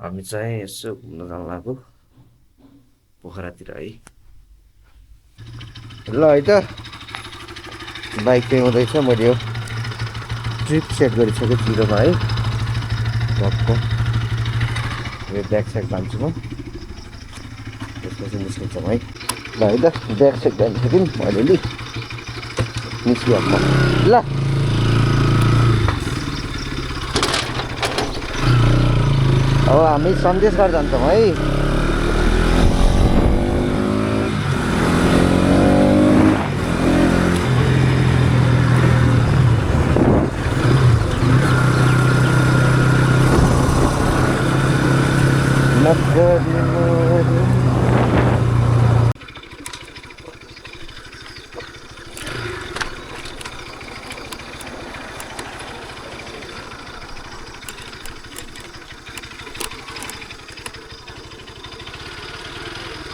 हामी चाहिँ यसो घुम्न जान लाग्यो पोखरातिर है। ल है त बाइक चाहिँ हुँदैछ। मैले यो ट्रिप सेट गरिसकेँ जिरोमा है। टक्क यो ब्याक साइड बान्छु म, त्यसपछि निस्किन्छौँ है। ल है त ब्याक साइड बानिसक्यौँ अलिअलि, निस्किहाल्छ ल। अब हामी सन्देशगढ जान्छौँ है।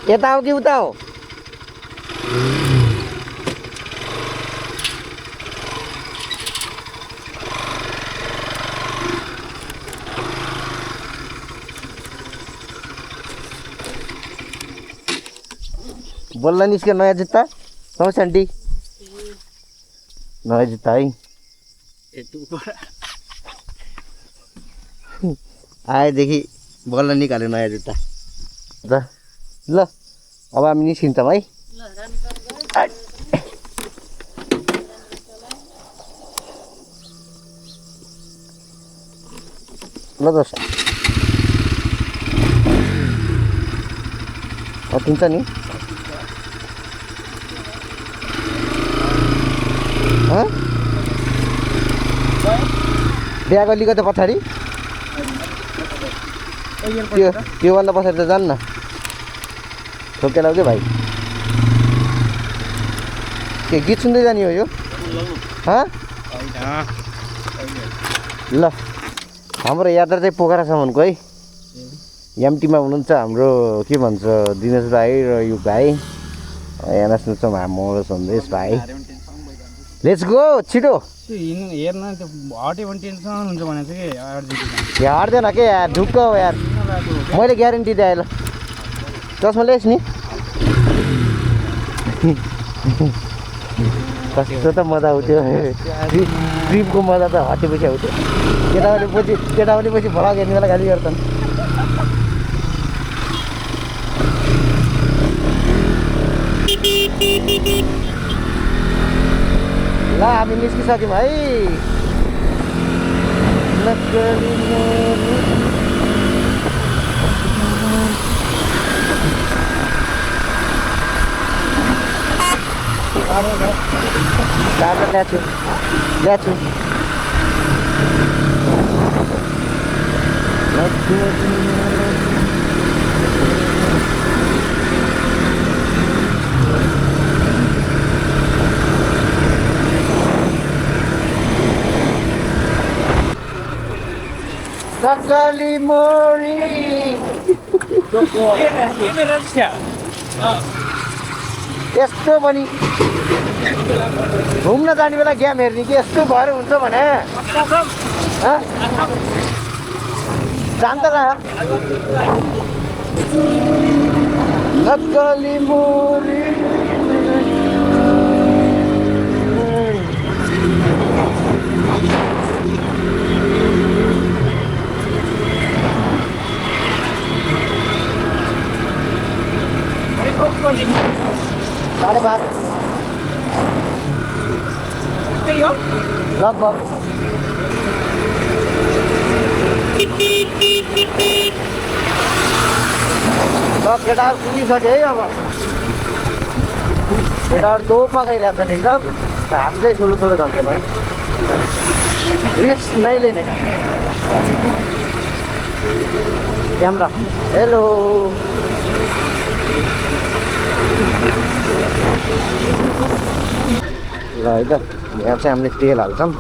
यता हो कि उता हो? बोल्न निस्क्यो नयाँ जुत्ता। नमस्ते आन्टी। नयाँ जुत्ता है। आएदेखि बोल्न निकाल्यो नयाँ जुत्ता। ल अब हामी निस्किन्छौँ है। ल दोस्त अटिन्छ नि। बिहा गल्लीको त पछाडि त्योभन्दा पछाडि त जान्न ठोकेर आऊ के भाइ। के गीत सुन्दै जाने हो यो? ल हाम्रो यात्रा चाहिँ पोखरासम्मको है। एमटीमा हुनुहुन्छ हाम्रो के भन्छ दिनेश भाइ र युग भाइ, यहाँ सुन्छौँ म र सन्देश भाइ। लेट्स गो छिटो। हेर्न त्यो हट्यो भने टेन्सन हुन्छ भनेको कि यहाँ हट्दैन के यार, ढुक्क हो यार, मैले ग्यारेन्टी दिएँ। ल चस्मा ल्याइस् नि। कस्तो त मजा आउँथ्यो ट्रिपको मजा त हटेपछि आउँथ्यो। केटाहरूले पछि भ्लग हेर्ने बेला गाली गर्छन्। ल हामी निस्किसक्यौँ है। ल्याछु सक्कली मोरी। यस्तो पनि घुम्न जाने बेला गेम हेर्ने कि यस्तो भएर हुन्छ भने जान्छ त। सक्कली मोरी साढे 12 लगभग। केटाहरू पुगिसक्यो है। अब केटाहरू तोपमा गइरहेको छ एकदम। हामी चाहिँ ठुलो ठुलो जान्छ भाइ, रिस्क नै लिने। Camera hello. ल है त यहाँ चाहिँ हामीले तेल हाल्छौँ।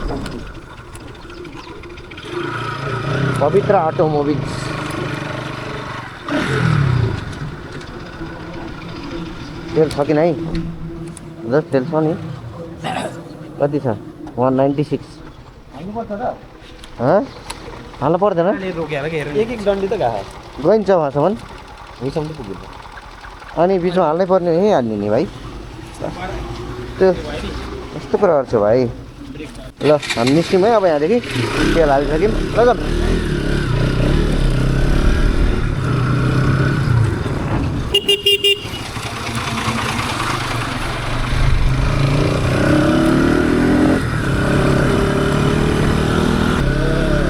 पवित्र अटोमोबिल्स। तेल छ कि नै? हजुर तेल छ नि। कति छ? 196। हाल्नु पर्दैन अलि रोकेर के हेर्नु एक डन्डी त गएको गइन्छ वहाँसम्म भुइँसम्म त पुग्यो अनि बिचमा हाल्नै पर्ने यहीँ हाल्ने नि भाइ त्यो कस्तो कुराहरू छ भाइ ल हामी निस्क्यौँ है अब यहाँदेखि तेल हालिसक्यौँ ल जाऊँ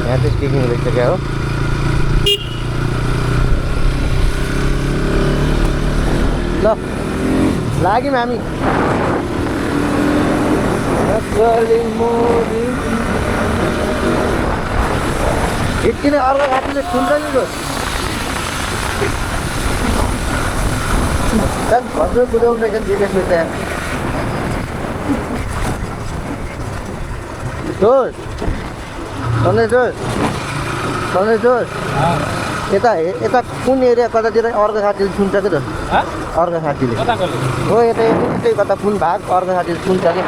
यहाँ चाहिँ स्टिकिङ रहेछ क्या हो ल लाग्यौँ हामी यति नै अर्को घाटीले सुन्छ नि भद्र कुदाउँछ क्या जिपेसमा त्यहाँ जोस सन्दैछस् यता यता कुन एरिया कतातिर अर्को साथीले सुन्छ क्या त अर्को साथीले हो यता यतै कता कुन भाग अर्को साथीले सुन्छ कि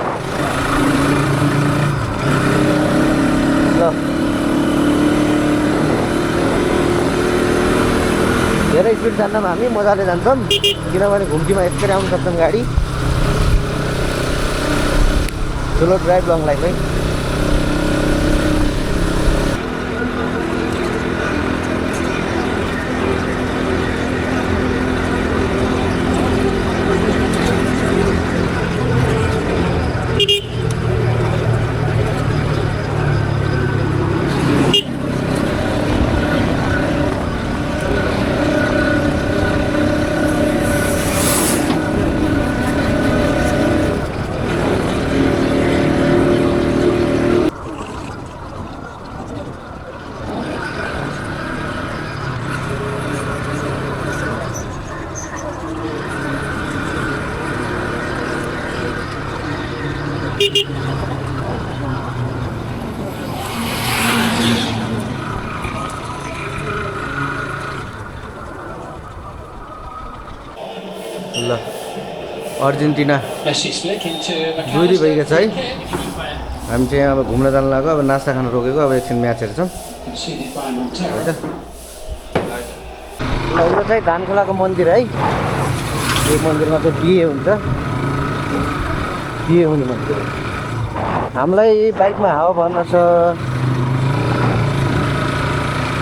ल धेरै स्पिड जान्दैनौँ हामी मजाले जान्छौँ किनभने घुम्तीमा यस्तै आउनु सक्छौँ गाडी ठुलो ड्राइभ लङ लाइफमै ल अर्जेन्टिना दुई भइगएको छ है हामी चाहिँ अब घुम्न जानु लाग्यो अब नास्ता खानु रोकेको अब एकछिन म्याच हेर्छौँ यो चाहिँ धानखोलाको मन्दिर है यो मन्दिरमा चाहिँ बिहे हुन्छ बिहे हुने मन्दिर हामीलाई बाइकमा हावा भर्न छ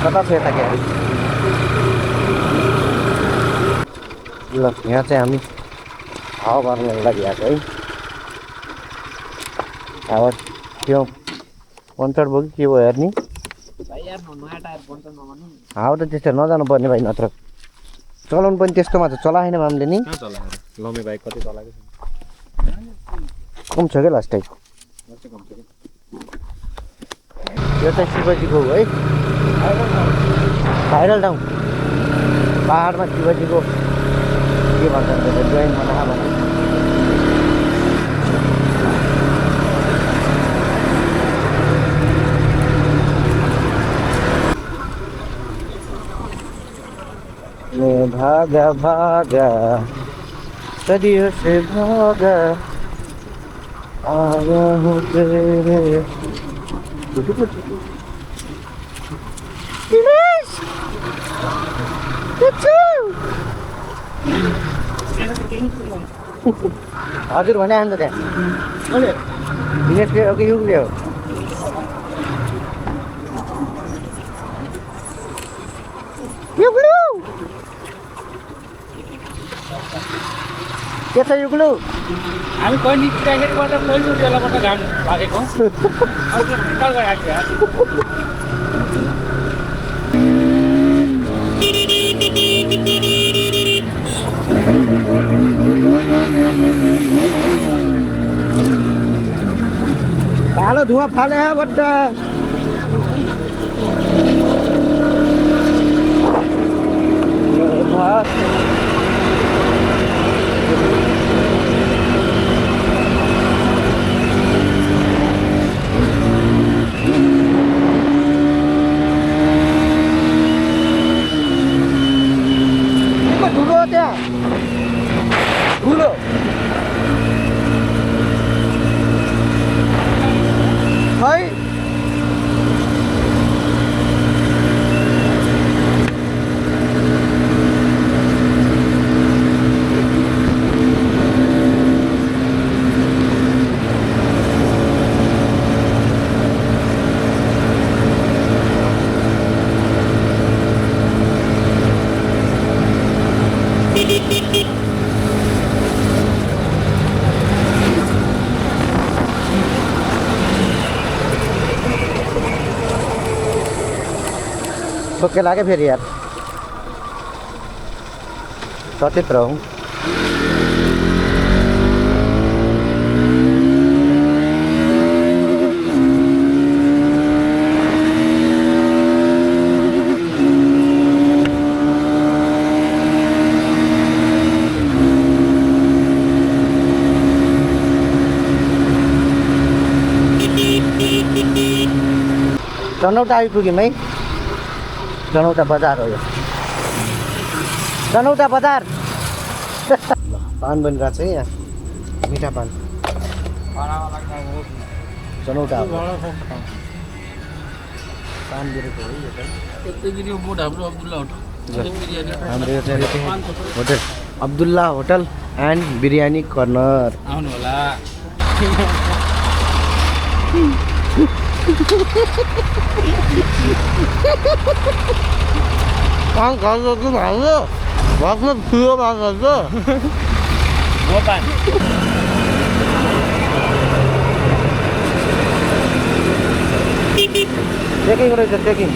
कता छ यता क्या ल यहाँ चाहिँ हामी हावा भर्नको लागि आएको है हावा त्यो पन्चर भयो कि के भयो हेर्ने हावा त त्यस्तो नजानु पर्ने भाइ नत्र चलाउनु पनि त्यस्तोमा त चलाएन हामीले नि लम्बे बाइक कति चलाएको कम छ क्या लास्ट टाइम यो चाहिँ शिवजीको हो है भाइरल ठाउँ पाहाडमा शिवजीको के भन्छ ड्रइङ बनाएको भन्छ भागा भागा सदियों से भागा आया हूँ तेरे दिनेश हजुर भने अन्त त्यहाँ दिनेशले हो कि युगले हो युगलु के छ युगलु हामी कहिले प्याकेटबाट पहिलो बेलाबाट घाम लागेको कल गएको कालो धुवा फाले बड्डा ठुलो त्यहाँ ठुलो खै ठोके लाग्यो फेरि यार सचेत रहौँ जनौटा आइपुग्यौँ है जनौटा बजार हो यो जनौटा बजार पान बनिरहेको छ है यहाँ मिठा पान जनौटा हो पान बेरेको हो यो हाम्रो यो चाहिँ hotel Abdullah hotel and biryani corner आउनु होला पान खाएको कि भाइले भक्न ठुलो भएको हो पान चेकिङ रहेछ चेकिङ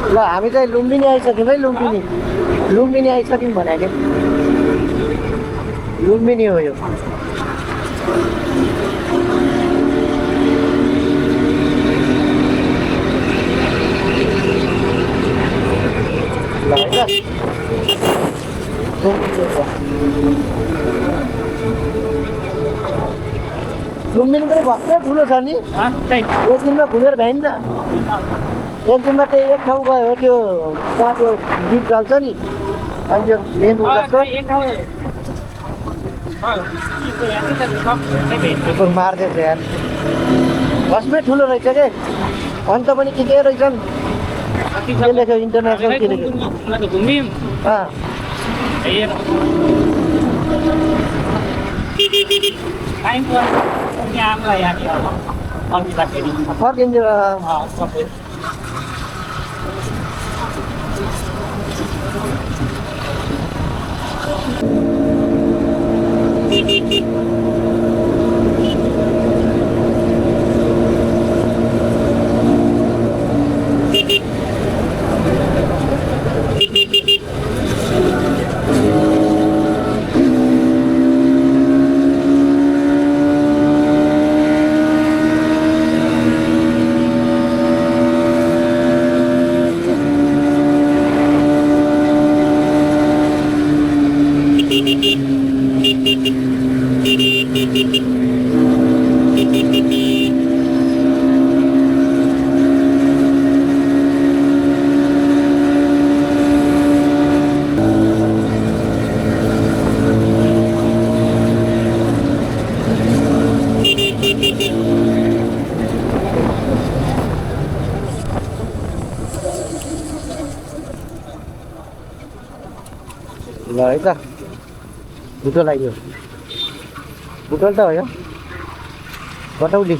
ल हामी चाहिँ लुम्बिनी आइसक्यौँ है लुम्बिनी आइसक्यौँ भने लुम्बिनी हो यो ल है लुम्बिनी पनि भक्कै ठुलो छ नि एक दिनमा घुमेर भ्याइन्छ एक दिनमा चाहिँ एक ठाउँ गयो त्यो त्यो जिप चल्छ नि अनि त्यो मेन उयो मार्दैछ यार बसमै ठुलो रहेछ के अन्त पनि के रहेछन् के लेख्यो इन्टरनेसनल के लेख्यो फर्किन्छ ल है त बुटोल आइयो बुटोल त हो यो कटौली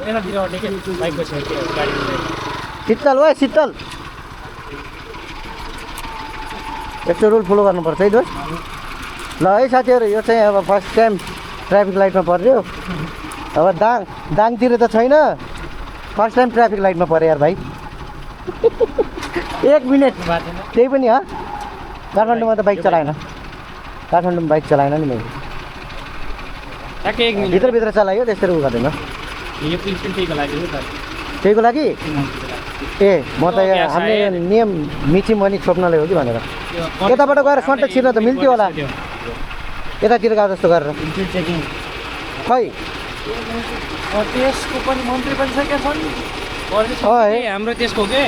यतातिर अटेकै बाइकको छेउ त्यो गाडीको छेउ। शीतल हो शीतल यस्तो रुल फलो गर्नुपर्छ है दोस्त ल है साथीहरू यो चाहिँ अब फर्स्ट टाइम ट्राफिक लाइटमा पर्यो अब दाङतिर त छैन फर्स्ट टाइम ट्राफिक लाइटमा पऱ्यो यार भाइ 1 मिनट त्यही पनि हो काठमाडौँमा त बाइक चलाएन काठमाडौँमा बाइक चलाएन नि मैले ट्याक्कै 1 मिनेट भित्रभित्र चलायो त्यसरी उ गर्दैन यो प्रिन्सिपल त्यहीको लागि हो त त्यहीको लागि ए म त यहाँ हामीले यो नियम मिची मनी छोप्नलाई हो कि भनेर यताबाट गएर सट्ट छिर्न त मिल्थ्यो होला यतातिर गएको जस्तो गरेर चेकिङ खै त्यसको पनि मन्त्री पनि छ क्या छन् है हाम्रो त्यसको के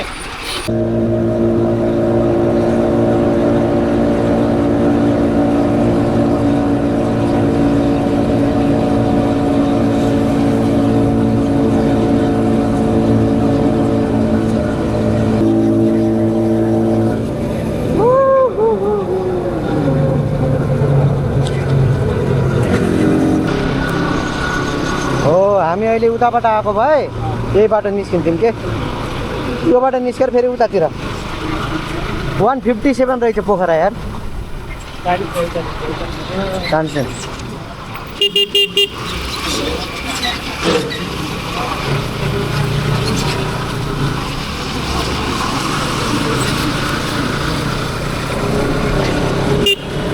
हामी अहिले उताबाट आएको भए यही बाटो निस्किन्थ्यौँ के यो बाटो निस्केर फेरि उतातिर 157 रहेछ पोखरा यार तानसेन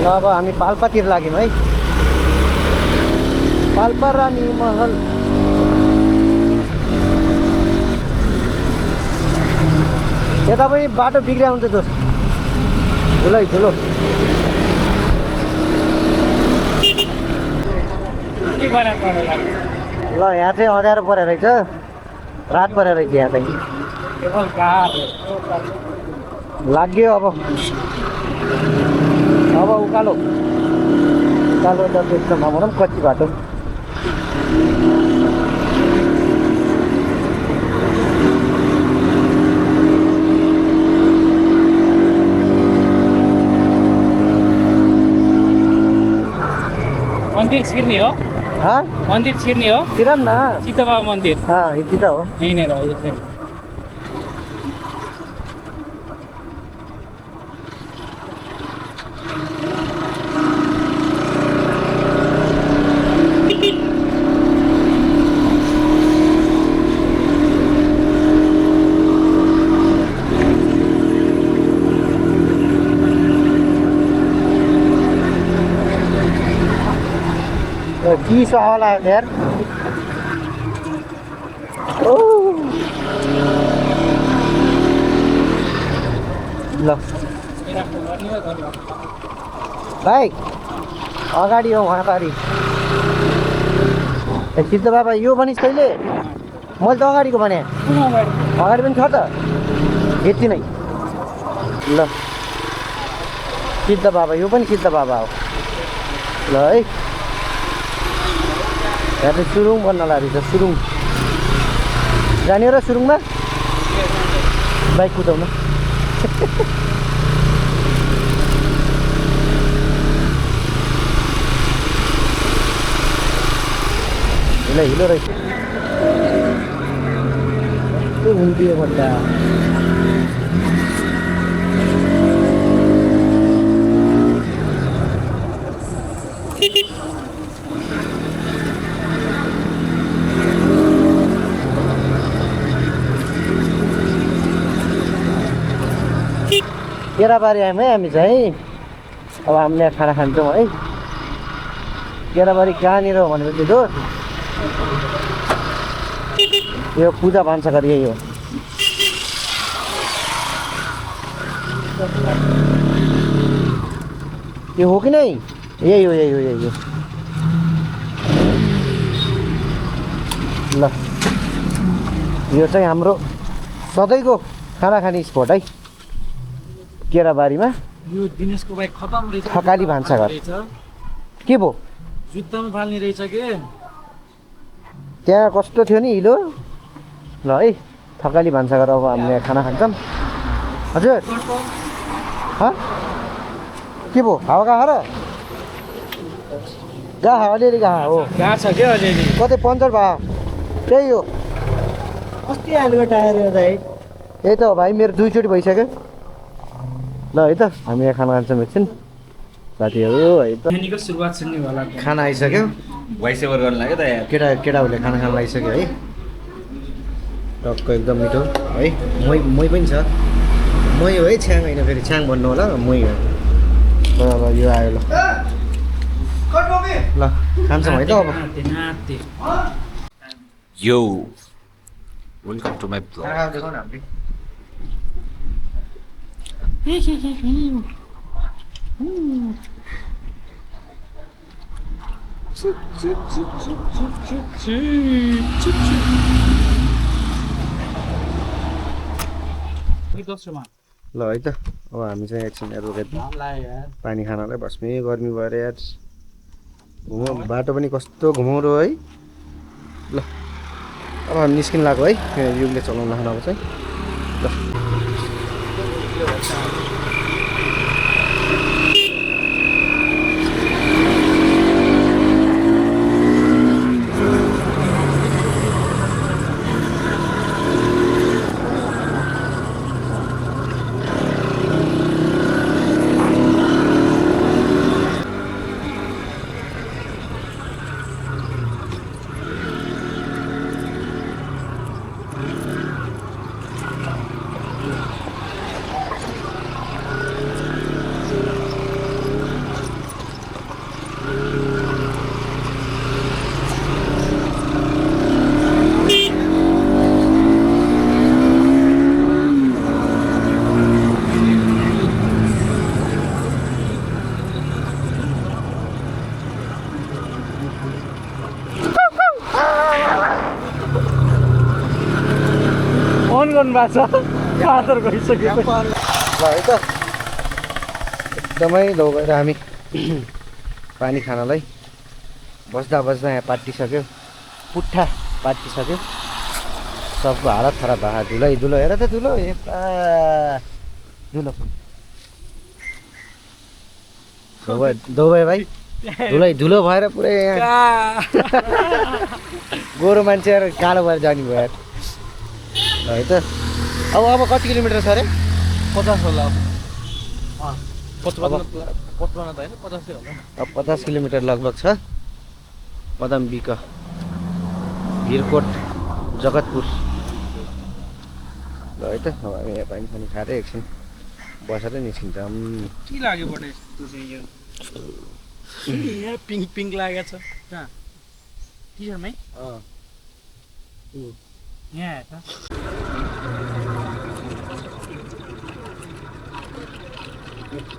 ल अब हामी पाल्पातिर लाग्यौँ है पाल्पा रानी महल यता पनि बाटो बिग्रिया हुन्छ दोस्त ठुलै ठुलो ल यहाँ चाहिँ अँध्यारो परेर रहेछ रात परेर रहेछ यहाँ चाहिँ लाग्यो अब उकालो उकालो त त्यस्तो नभनौँ कच्ची बाटो मन्दिर छिर्ने हो मन्दिर छिर्ने हो तिरन न सीताबा मन्दिर यति त हो यहीँनिर हो यो चाहिँ चिसो हावा लाग्यो यार ल भाइ अगाडि हो अगाडि सिद्ध बाबा यो भनिस् कहिले मैले त अगाडिको भने अगाडि पनि छ त यति नै ल सिद्ध बाबा यो पनि सिद्ध बाबा हो ल है यहाँ चाहिँ सुरुङ बन्न लाग्दैछ सुरुङ जाने र सुरुङमा बाइक कुदाउन हिलो रहेछ त्यो हुन्थ्यो भन्दा केराबारी आयौँ है हामी चाहिँ अब हामीले खाना खान्छौँ है केराबारी कहाँनिर हो भनेपछि दोस्त यो पूजा भान्साघर यही हो यो हो कि नै यही हो ल यो चाहिँ हाम्रो सधैँको खाना खाने स्पट है केराबारीमा यो दिनेशको बाइक खतम रहेछ थकाली भान्साघर के भयो जुत्तामा फाल्ने रहेछ के त्यहाँ कस्तो थियो नि हिलो ल है थकाली भान्साघर अब हामीले खाना खान्छौँ हजुर के भयो हावा गएको र गएको अलिअलि गएको हो गएको छ क्या अलिअलि कतै पङ्चर भयो त्यही हो कति हालेको टायर दाइ यही त हो भाइ मेरो 2 चोटि भइसक्यो ल है त हामी यहाँ खाना खान्छौँ एकछिन साथीहरू है त खानेको सुरुवात सुन्ने होला खाना आइसक्यो भोइस ओभर गर्नु लाग्यो त यार केटाहरूले खाना खान लागिसक्यो है टक्क एकदम मिठो है मै पनि छ मै हो है छ्याङ होइन फेरि छ्याङ भन्नु होला मै हो ल यो आयो ल खान्छौँ है त अब यो वेलकम टु माई ब्लग दोस्रोमा ल है त अब हामी चाहिँ एकछिन रोकेर पानी खानलाई बस्ने गर्मी भएर यार बाटो पनि कस्तो घुमाउरो है ल अब हामी निस्किन लाग्यो है युगले चलाउन लाग्नु अब चाहिँ ल अन गर्नु भएको छ कातर गइसक्यो ल है त एकदमै लो गएर हामी पानी खानलाई बस्दा बस्दा यहाँ पाटिसक्यो पुट्ठा पाटिसक्यो सबको हालत खराब भएको धुलो हेर त धुलो धोबै भाइ धुलो भएर पुरै यहाँ गोरो मान्छेहरू कालो भएर जाने भयो यार है त अब कति किलोमिटर छ अरे 50 होला अब 50 किलोमिटर लगभग छ पदमबिक भिरकोट जगतपुर ल है त अब हामी यहाँ पानी खाने खाएर एकछिन बसेर निस्किन्छौँ के लाग्यो बटे यस्तो चाहिँ यो यहाँ पिङ्क लागेको छ कहाँ टिचरमै यहाँ हेर त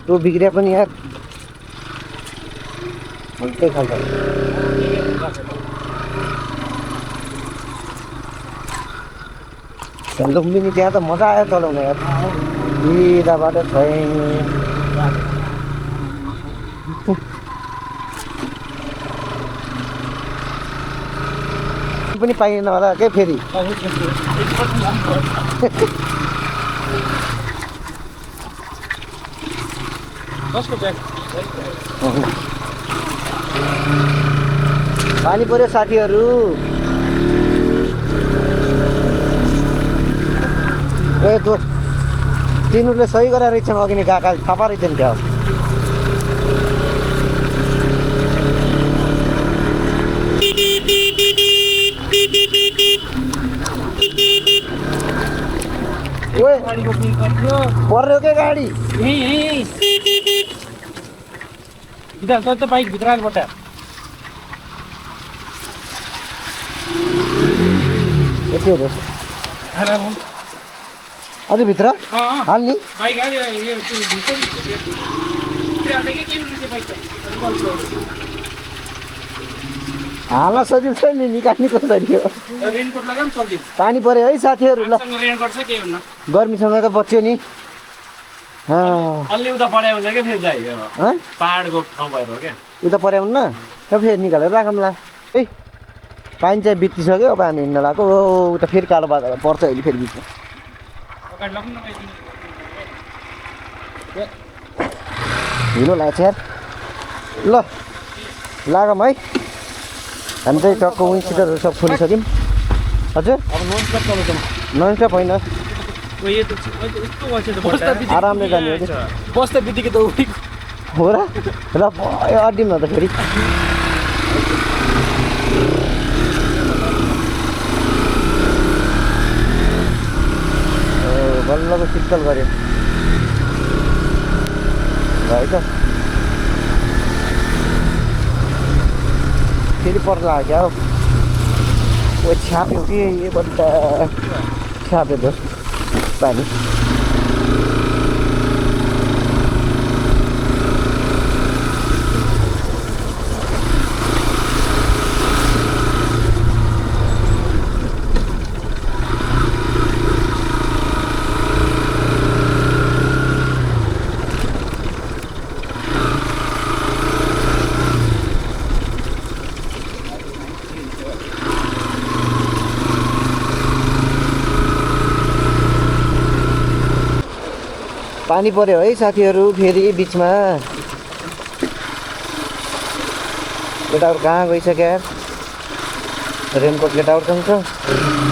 त्यो बिग्रिया पनि यार उल्टै खालको लुम्बिनी त्यहाँ त मजा आयो चलाउन यार बिदाबाट पनि पाइएन होला के फेरि कसको ब्याग पानी पर्यो साथीहरू ए तो तिनीहरूले सही गरेर रहेछन् अघि नै गएका थापा रहेछन् क्या पर्यो क्या गाडी यहीँ इधर त बाइक भित्र आएर बटा यति हो अझै भित्र हाल्ने बाइक हाल्न सजिलो छ नि निकाल्ने कसरी हो रेनकोट लगाम चल्दियो पानी पर्यो है साथीहरू ल रेनकोट छ के हुन्न गर्मीसँग त बच्यो नि अलि उता पढाइ हुन्छ क्या फेरि जाइ पाहाडको ठाउँ भएर हो क्या उता पर्याउनु न फेरि निकालेर राखौँला है पानी चाहिँ बितिसक्यो अब हामी हिँड्न लगाएको हो उता फेरि कालो बाटो पर्छ अहिले फेरि बिचमा हिँड्नु लाग्छ यार ल लागौँ है हामी चाहिँ टक्क विन्ड सिटरहरू सब खोलिसक्यौँ हजुर अब नन स्टप चलाउँछ ननस्टप होइन यो त यस्तो बस्यो त बस्दा बित्तिकै आरामले जाने हो कि बस्दा बित्तिकै त उठेको हो र ल भयो अड्डिम न त फेरि बल्लको शीतल गऱ्यो है त फेरि पर्ला क्या हौ ओ छ्याप्यो कि यो बन्द छ्याप्यो त पानी पानी पर्यो है साथीहरू फेरि बिचमा केटाहरू कहाँ गइसक्यो रेनकोट केटाहरूसँग छ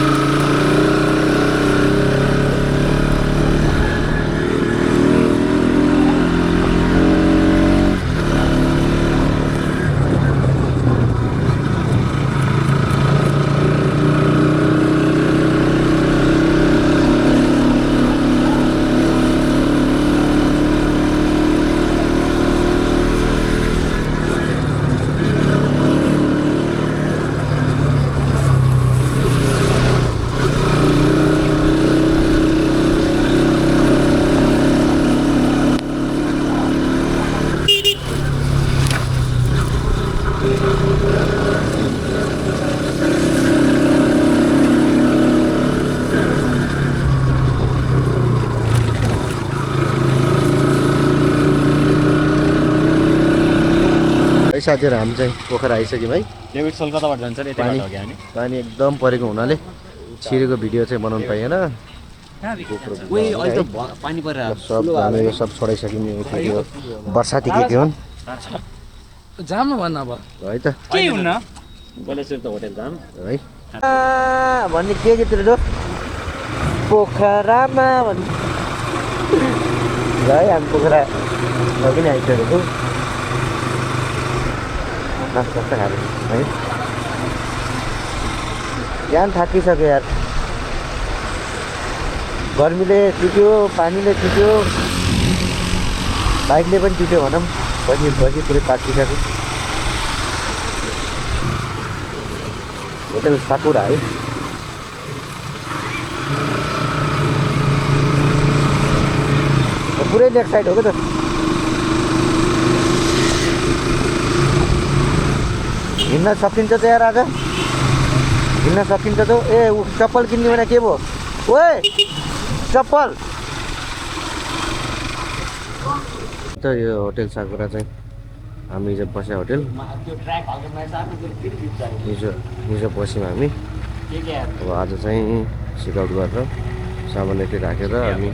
साथीहरू हामी चाहिँ पोखरा आइसक्यौँ है डेभिड कलकत्ताबाट जान्छ नि पानी यति हामी पानी एकदम परेको हुनाले छिरेको भिडियो चाहिँ बनाउनु पाइएन पानी परेर सब हामी यो सब छोडाइसक्यौँ यो फेरि यो बर्साती के हुन् जाम भन्न अब है त केही हुन्न बलेश्वर त होटेल जाम है भन्ने के गीत रे पोखरामा भन्ने है हामी पोखरा पनि आइसकेको नास्ता खाएर है ज्यान थाकिसक्यो यार गर्मीले चुट्यो पानीले चुट्यो बाइकले पनि चुट्यो भनौँ पछि पछि पुरै पाकिसक्यो होटेल साकुरा है पुरै लेफ्ट साइड हो क्या त हिँड्न सकिन्छ त यार आज हिँड्न सकिन्छ त ए चप्पल किन्ने भने के भयो ओए चप्पल त यो होटेल साकुरा चाहिँ हामी हिजो बस्या होटेल हिजो बस्यौँ हामी अब आज चाहिँ सिकआउट गरेर सामान यति राखेर हामी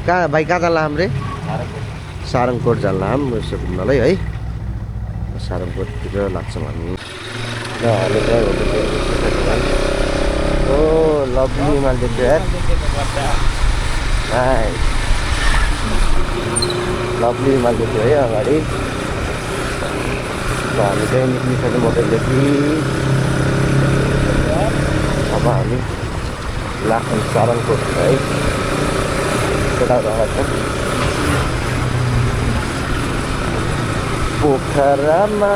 कहाँ भाइ कहाँ जान्ला हाम्रो सारङकोट जान्ला हाम्रो यसो घुम्नलाई है सारङकोटतिर लाग्छौँ हामी ओ लभली हिमाल देख्यो यार लभली हिमाल देख्यो है अगाडि हामी चाहिँ निक्लिसक्यौँ होटेलदेखि अब हामी लाग्छौँ सारङकोट है केटाहरू पोखरामा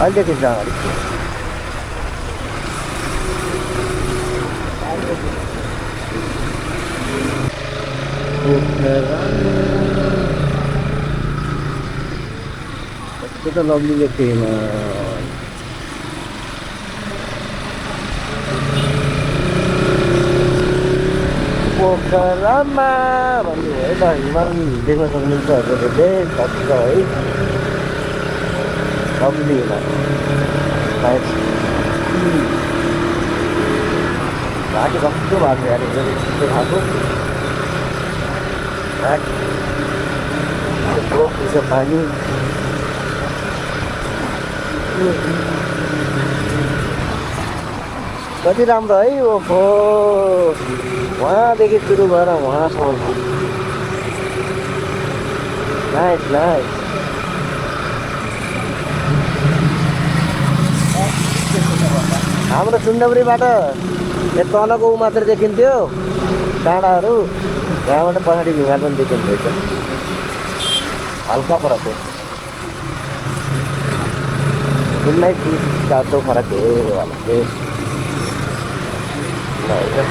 अहिले देखिन्छ अगाडि त्यो त लभली देख्थेन पोखरामा भन्ने है त हिमाल देख्न सक्नुहुन्छ हजुरहरूले कति छ है लभली घाँटी कस्तो भएको यार यस्तो खाएको पानी कति राम्रो है ओहो वहाँदेखि सुरु भएर वहाँसम्म नाइस नाइस हाम्रो सुन्दुरीबाट यो तलको ऊ मात्र देखिन्थ्यो डाँडाहरू त्यहाँबाट पछाडि हिमाल पनि देखिँदैछ हल्का फरक हो 19 feet jatuh para ke wala ke nah itu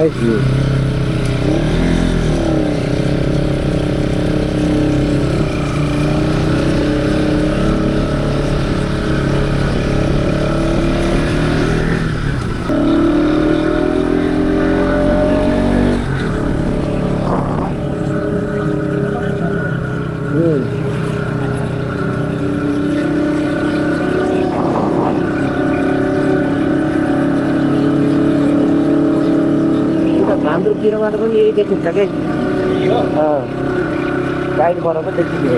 nice view. हाम्रोतिरबाट पनि यही देखिन्छ के साइडबाट पनि देखिन्छ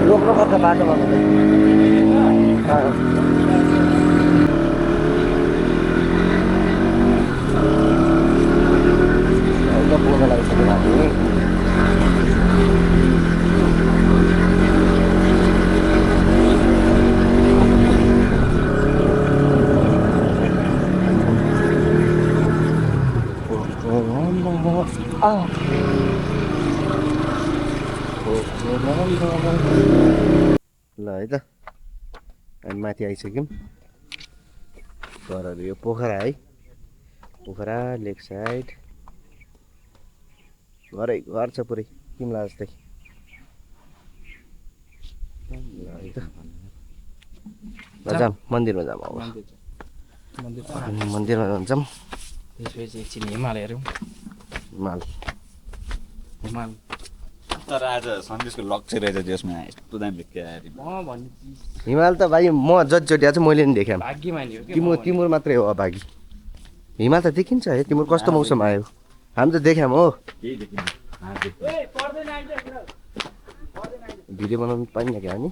रोक्नुपर्छ बाटोमा पुग्न लागिसक्यो हामी ल है त हामी माथि आइसक्यौँ घरहरू यो पोखरा है पोखरा लेक साइड घरै घर छ पुरै तिमीलाई जस्तै ल है त ल जाऊँ मन्दिरमा जाऊँ अब मन्दिरमा जान्छौँ त्यसपछि एकछिन हिमाल हेऱ्यौँ हिमाल तर आज सन्देशको लक्ष्य रहेछ त्यसमा यस्तो दामी हिमाल त भाइ म जतिचोटि आएको छु मैले पनि देखेँ भाग्यमानी हो तिम्रो मात्रै हो अभागी हिमाल त देखिन्छ है तिम्रो कस्तो मौसम आयो हामी त देख्यौँ हो भिडियो बनाउनु पाइन्न क्या नि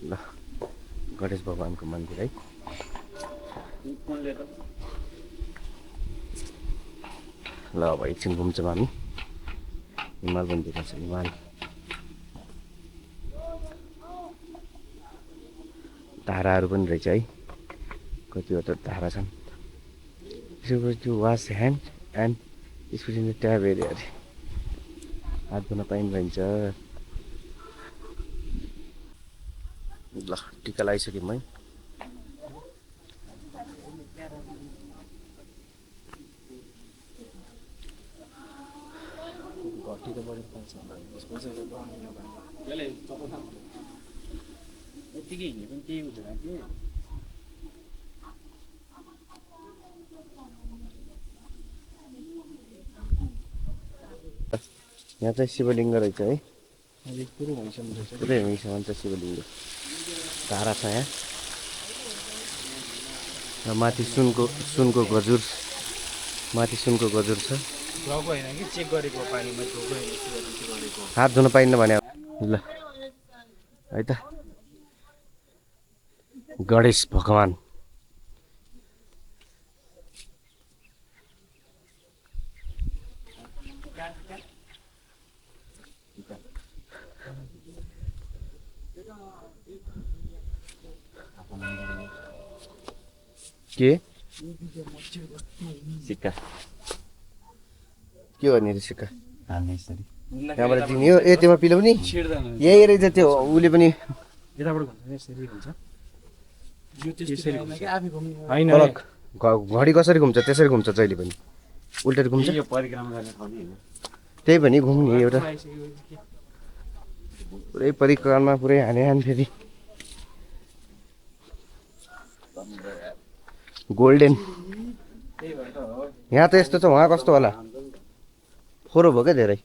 ल गणेश भगवानको मन्दिर है ल अब एकछिन घुम्छौँ हामी हिमाल पनि देखाउँछ हिमाल धाराहरू पनि रहेछ है कतिवटा धारा छन् त्यसपछि वास ह्यान्ड एन्ड त्यसपछि ट्याब एरिया अरे हात धुन पाइन्छ ल टिका लगाइसक्यौँ है यतिकै हिँड्यो पनि केही हुँदैन कि यहाँ चाहिँ शिवलिङ्ग रहेछ है पुरै भइसम्म रहेछ पुरै भइसम्म छ शिवलिङ्ग धारा छ यहाँ र माथि सुनको गजुर माथि सुनको गजुर छ धोएको होइन कि चेक गरेको पानीमा धोएको होइन हात धुन पाइन्न भने ल है त गणेश भगवान के सिक्का के गर्ने रे सिक्का हाल्ने यसरी त्यहाँबाट दिने हो ए त्यसमा पिलो पनि छिर्दैन यही रहेछ त्यो उसले पनि यताबाट घुम्छ यसरी हुन्छ यो त्यसरी होइन कि आफै घुम्ने होइन फरक घडी कसरी घुम्छ त्यसरी घुम्छ जहिले पनि उल्टेर घुम्छ यो परिक्रमा गर्ने ठाउँ नि त्यही पनि घुम्ने एउटा पुरै परिक्रमा पुरै हाने फेरि गोल्डेन यहाँ त यस्तो छ वहाँ कस्तो होला फोहोर भयो क्या धेरै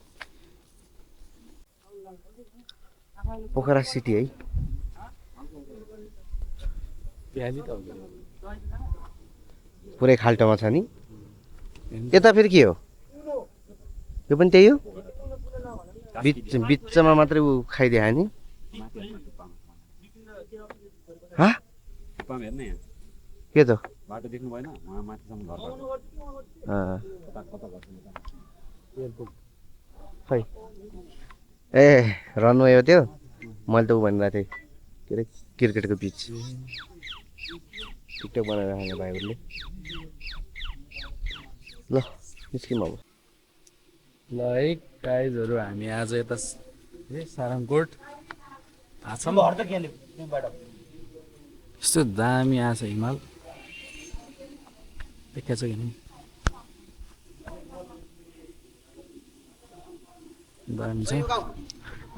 पोखरा सिटी है पुरै खाल्टोमा छ नि यता फेरि के हो यो पनि त्यही हो बिचमा मात्रै ऊ खाइदिए नि के त बाटो देख्नु भएन उहाँ माथिसम्म घर खै ए रनवे हो त्यो मैले त ऊ भनिरहेको थिएँ के अरे क्रिकेटको पिच टिकटक बनाएर खाने भाइहरूले ल निस्किम अब ल है गाइजहरू हामी आज यता सारङकोट यस्तो दामी आछ हिमाल देखाएको छ कि नि दामी छ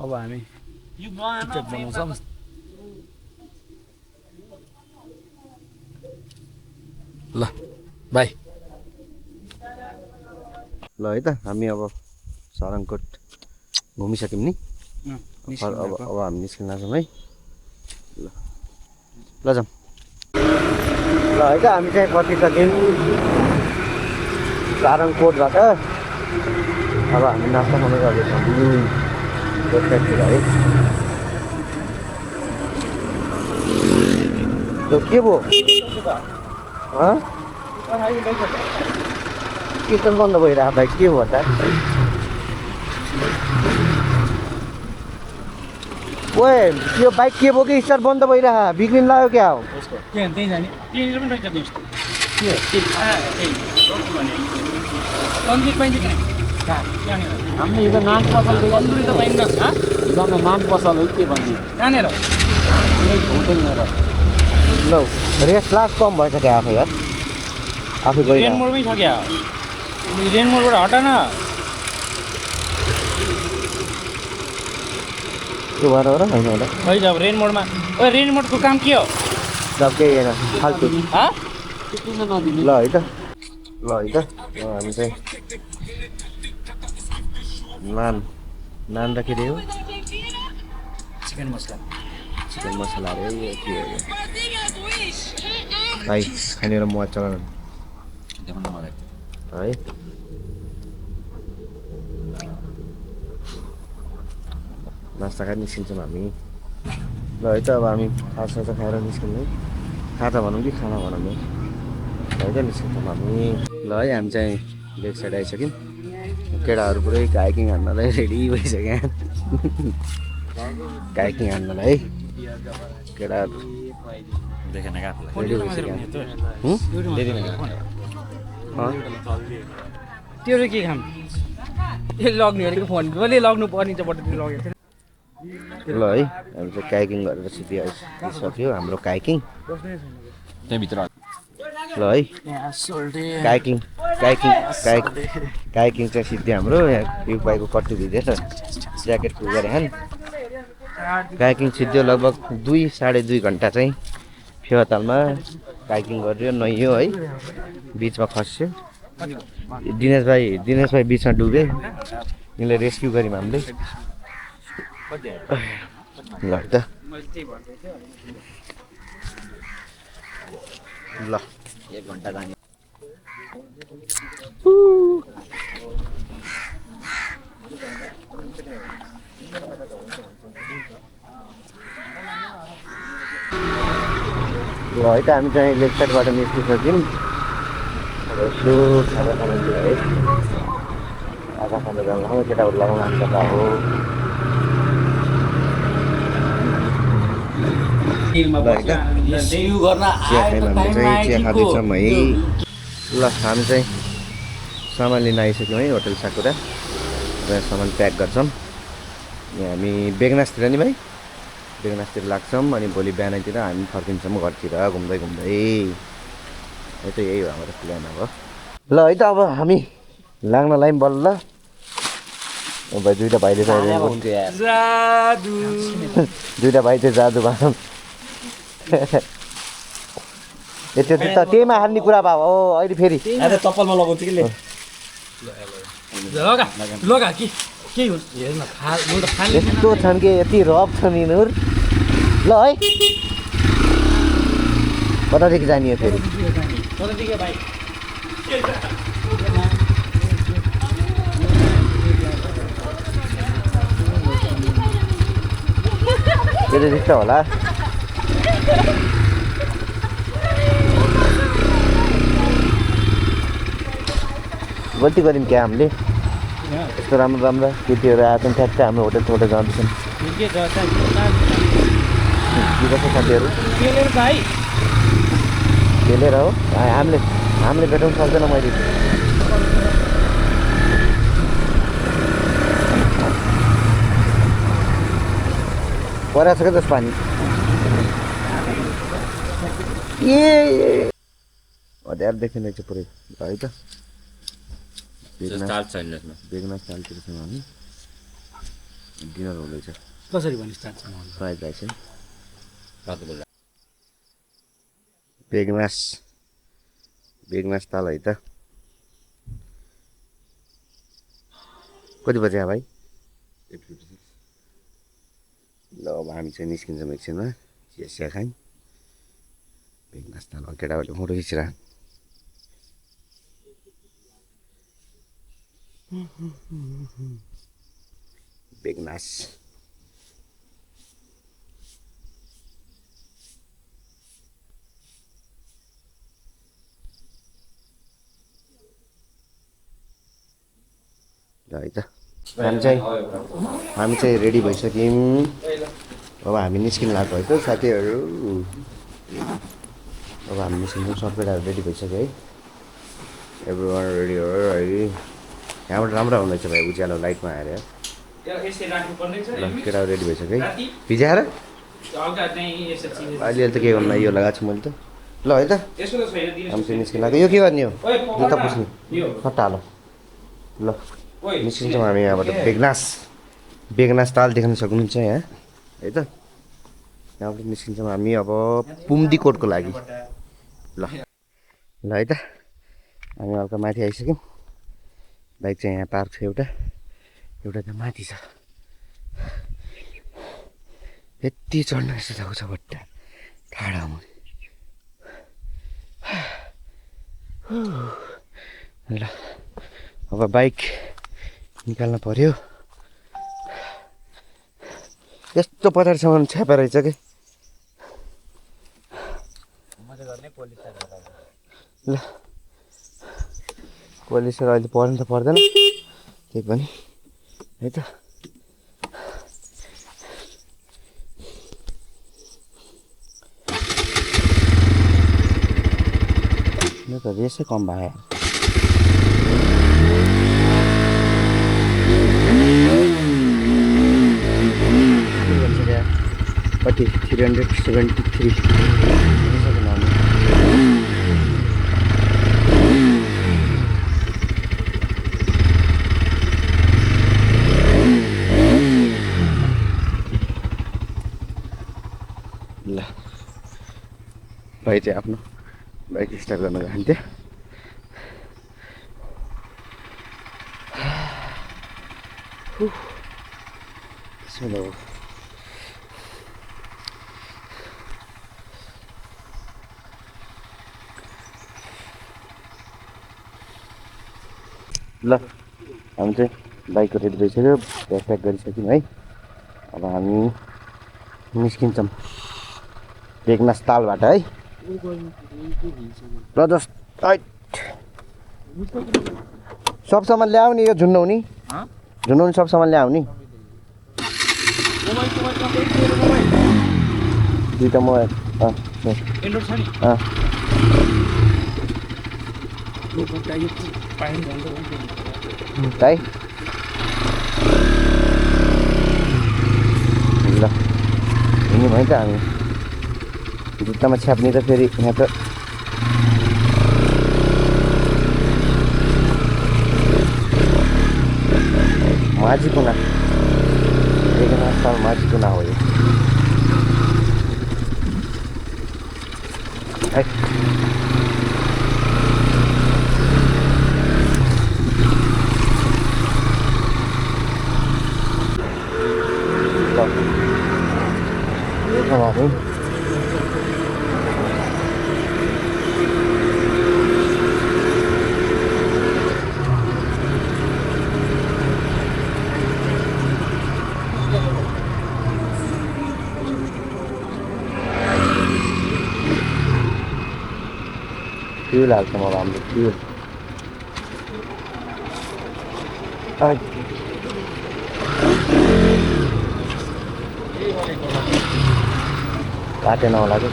अब हामी टिकट बनाउँछौँ ल बाई ल है त हामी अब सारङकोट घुमिसक्यौँ नि अब हामी निस्किन लाग्छौँ है ल जाउँ ल है त हामी चाहिँ पसिसक्यौँ सारङकोटबाट अब हामी नास्ता खानु जाँदैछौँ है त्यो के भयो किचन बन्द भइरहेको भाइ के हो त ओए यो बाइक के भयो कि स्टार्ट बन्द भइरहेको बिग्रिन लाग्यो क्या हो त्यही जाने त्यहीँनिर पनि रहेछ हामीले यो नान पसल तन्दुरी त पाइन्न नान पसल हो के भन्ने कहाँनिर ल रेस लास कम भएछ क्या आफै यार आफै गइरहेको रेन मोडमै छ क्या रेन मोडबाट हटा न त्यो भएर हो र होइन होला खै अब रेन मोडमा ओ रेन मोडको काम के हो सब केही होइन फाल्तु ल हँ है त हामी चाहिँ नान र के हो चिकन मसला चिकन मसला अरे के हो भाइ खाने बेला मजा चलाउनु है नास्ता खाएर निस्किन्छौँ हामी ल है त अब हामी खाजा खाएर निस्किने खाजा भनौँ कि खाना भनौँ है त निस्किन्छौँ हामी ल है हामी चाहिँ लेक साइड आइसक्यौँ केटाहरू पुरै काइकिङ हान्नलाई रेडी भइसक्यो काइकिङ हान्नलाई है केटाहरू देखेन क्या रेडी भइसक्यो त्यो के खाम यो लग्नेहरूको फोन पनि लग्नु पर्ने चाहिँ बटुली लगेको थिएन ल है हामी चाहिँ काइकिङ गरेर सिधै आइसक्यो हाम्रो काइकिङ त्यहाँभित्र ल है काइकिङ चाहिँ सिधै हाम्रो यहाँ युपाईको कट्टु भिजेछ ज्याकेट फुल गरे हान काइकिङ सिद्धो लगभग 2-2.5 घन्टा चाहिँ फेवातालमा काइकिङ गरियो नुहाइयो है बिचमा खस्यो दिनेश भाइ बिचमा डुबे यिनले रेस्क्यु गऱ्यौँ हामीले ल त ल 1 घन्टा जाने ल है त हामी चाहिँ लेफ्ट साइडबाट निस्किसक्यौँ यसो खाजा खानु है खाजा खानु जानु केटाहरू लगाउनु हामी कता हो चिया खाँदैछौँ है ल हामी चाहिँ सामान लिन आइसक्यौँ है होटल साकुरा र सामान प्याक गर्छौँ यहाँ हामी बेगनासतिर नि भाइ बेगनासतिर लाग्छौँ अनि भोलि बिहानतिर हामी फर्किन्छौँ घरतिर घुम्दै है त यही हो हाम्रो प्लान अब ल है त अब हामी लाग्नलाई बल्ल भाइ दुईटा भाइले जादु हुन्थ्यो यार जादु दुईटा भाइ चाहिँ जादु भनौँ त्यो त्यहीमा हान्ने कुरा भयो हो अहिले फेरि अहिले चप्पलमा लगाउँछु कि ले लगा लगा के हुन्छ हेर्न फाल म त फाल्ने यस्तो छन् कि यति रफ छन् यिनीहरू ल है कतादेखि जाने हो फेरि कतादेखि भाइ त्यो रिक्स होला गल्ती गऱ्यौँ क्या हामीले यस्तो राम्रो राम्रो केटीहरू आएछन् ठ्याक्कै हाम्रो होटल छोडेर जाँदैछन् के छ के गर्छ साथीहरू केलेर भाइ खेलेर हो हामीले भेटाउनु सक्दैन मैले परेको छ क्या जस पानी ए अध्यार देखिँदै छ पुरै है त चाल छैन यसमा बेगना चालतिर छौँ हामी डिनर हुँदैछ कसरी भनिस् चान्छ फ्राइड राइस है रातो बोल्दा बेगनास ताल है त कति बजे भाइ ल अब हामी चाहिँ निस्किन्छौँ एकछिनमा चिया खायौँ बेगनास ताल केटाबाट फोटो खिचेर बेगनास ल है त हामी चाहिँ रेडी भइसक्यौँ अब हामी निस्किनु लाग्यो है त साथीहरू अब हामी निस्किन्छौँ सब केटाहरू रेडी भइसक्यो है एभ्रिवान रेडी हो है यहाँबाट राम्रो हुँदैछ भाइ उज्यालो लाइटमा आएर ल केटाहरू रेडी भइसक्यो है भिजाएर अहिले त के गर्नु यो लगाएको छु मैले त ल है त हामी चाहिँ निस्किनु लाग्यो यो के गर्ने हो जुत्ता पुस्ने खट्टा हाल ल निस्किन्छौँ हामी यहाँबाट बेगनास ताल देख्न सक्नुहुन्छ यहाँ है त यहाँबाट निस्किन्छौँ हामी अब पुम्दीकोटको लागि ल है त हामी हल्का माथि आइसक्यौँ बाइक चाहिँ यहाँ पार्क छ एउटा त माथि छ यति चढ्न यस्तो भएको छ बट्टा ठाडा म ल अब बाइक निकाल्न पर्यो यस्तो पछाडिसम्म छ्यापा रहेछ कि ल पोलिसहरू अहिले पर्नु त पर्दैन त्यही पनि है त म त रेसै कम भयो कति 373 ल भाइ चाहिँ आफ्नो बाइक स्टार्ट गर्न जान्थ्यो ल हामी चाहिँ बाइकको रेडी भइसक्यो प्याक गरिसक्यौँ है अब हामी निस्किन्छौँ बेगनास तालबाट है ल जस्ट सब सामान ल्याऊ नि यो झुन्डाउने सब सामान ल्याऊ नि दुईवटा मोबाइल भाइ ल हिँड्ने भयो त हामी जुत्तामा छ्याप्ने त फेरि यहाँ त माझीकुना स्थान माझीकुना हो यो है हामी फ्यूल हाल्छ मलाई हाम्रो फ्यूल काटेन होला कि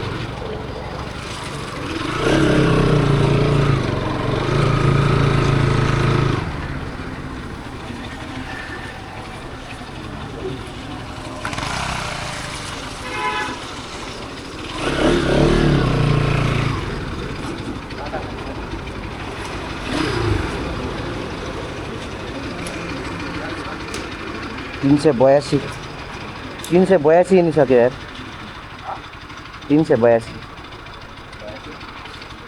तीन सय बयासी हिँडिसक्यो यार 382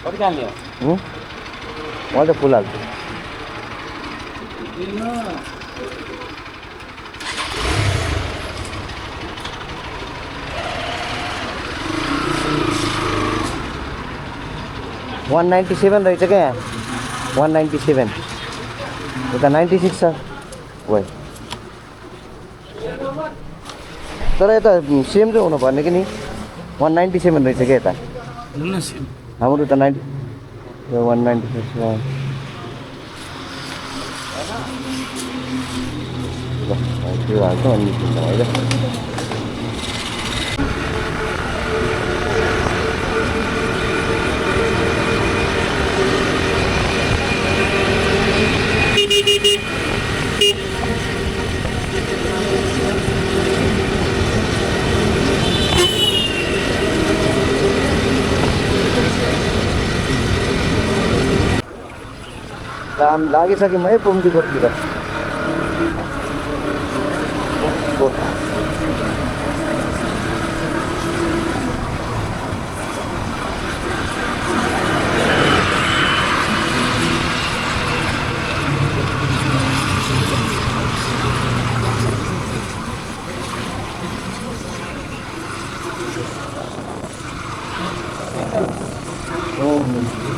कति काल्ने हो म त फुल हाल्छु $197 रहेछ क्या यहाँ 197 उता 96 छ वाइ तर यता सेम चाहिँ हुनुपर्ने कि नि 197 रहेछ क्या यता हाम्रो त 196 त्यो हाल्छ अनि निस्किन्छ होइन काम लागिसक्यौँ है पुम्दीकोटतिर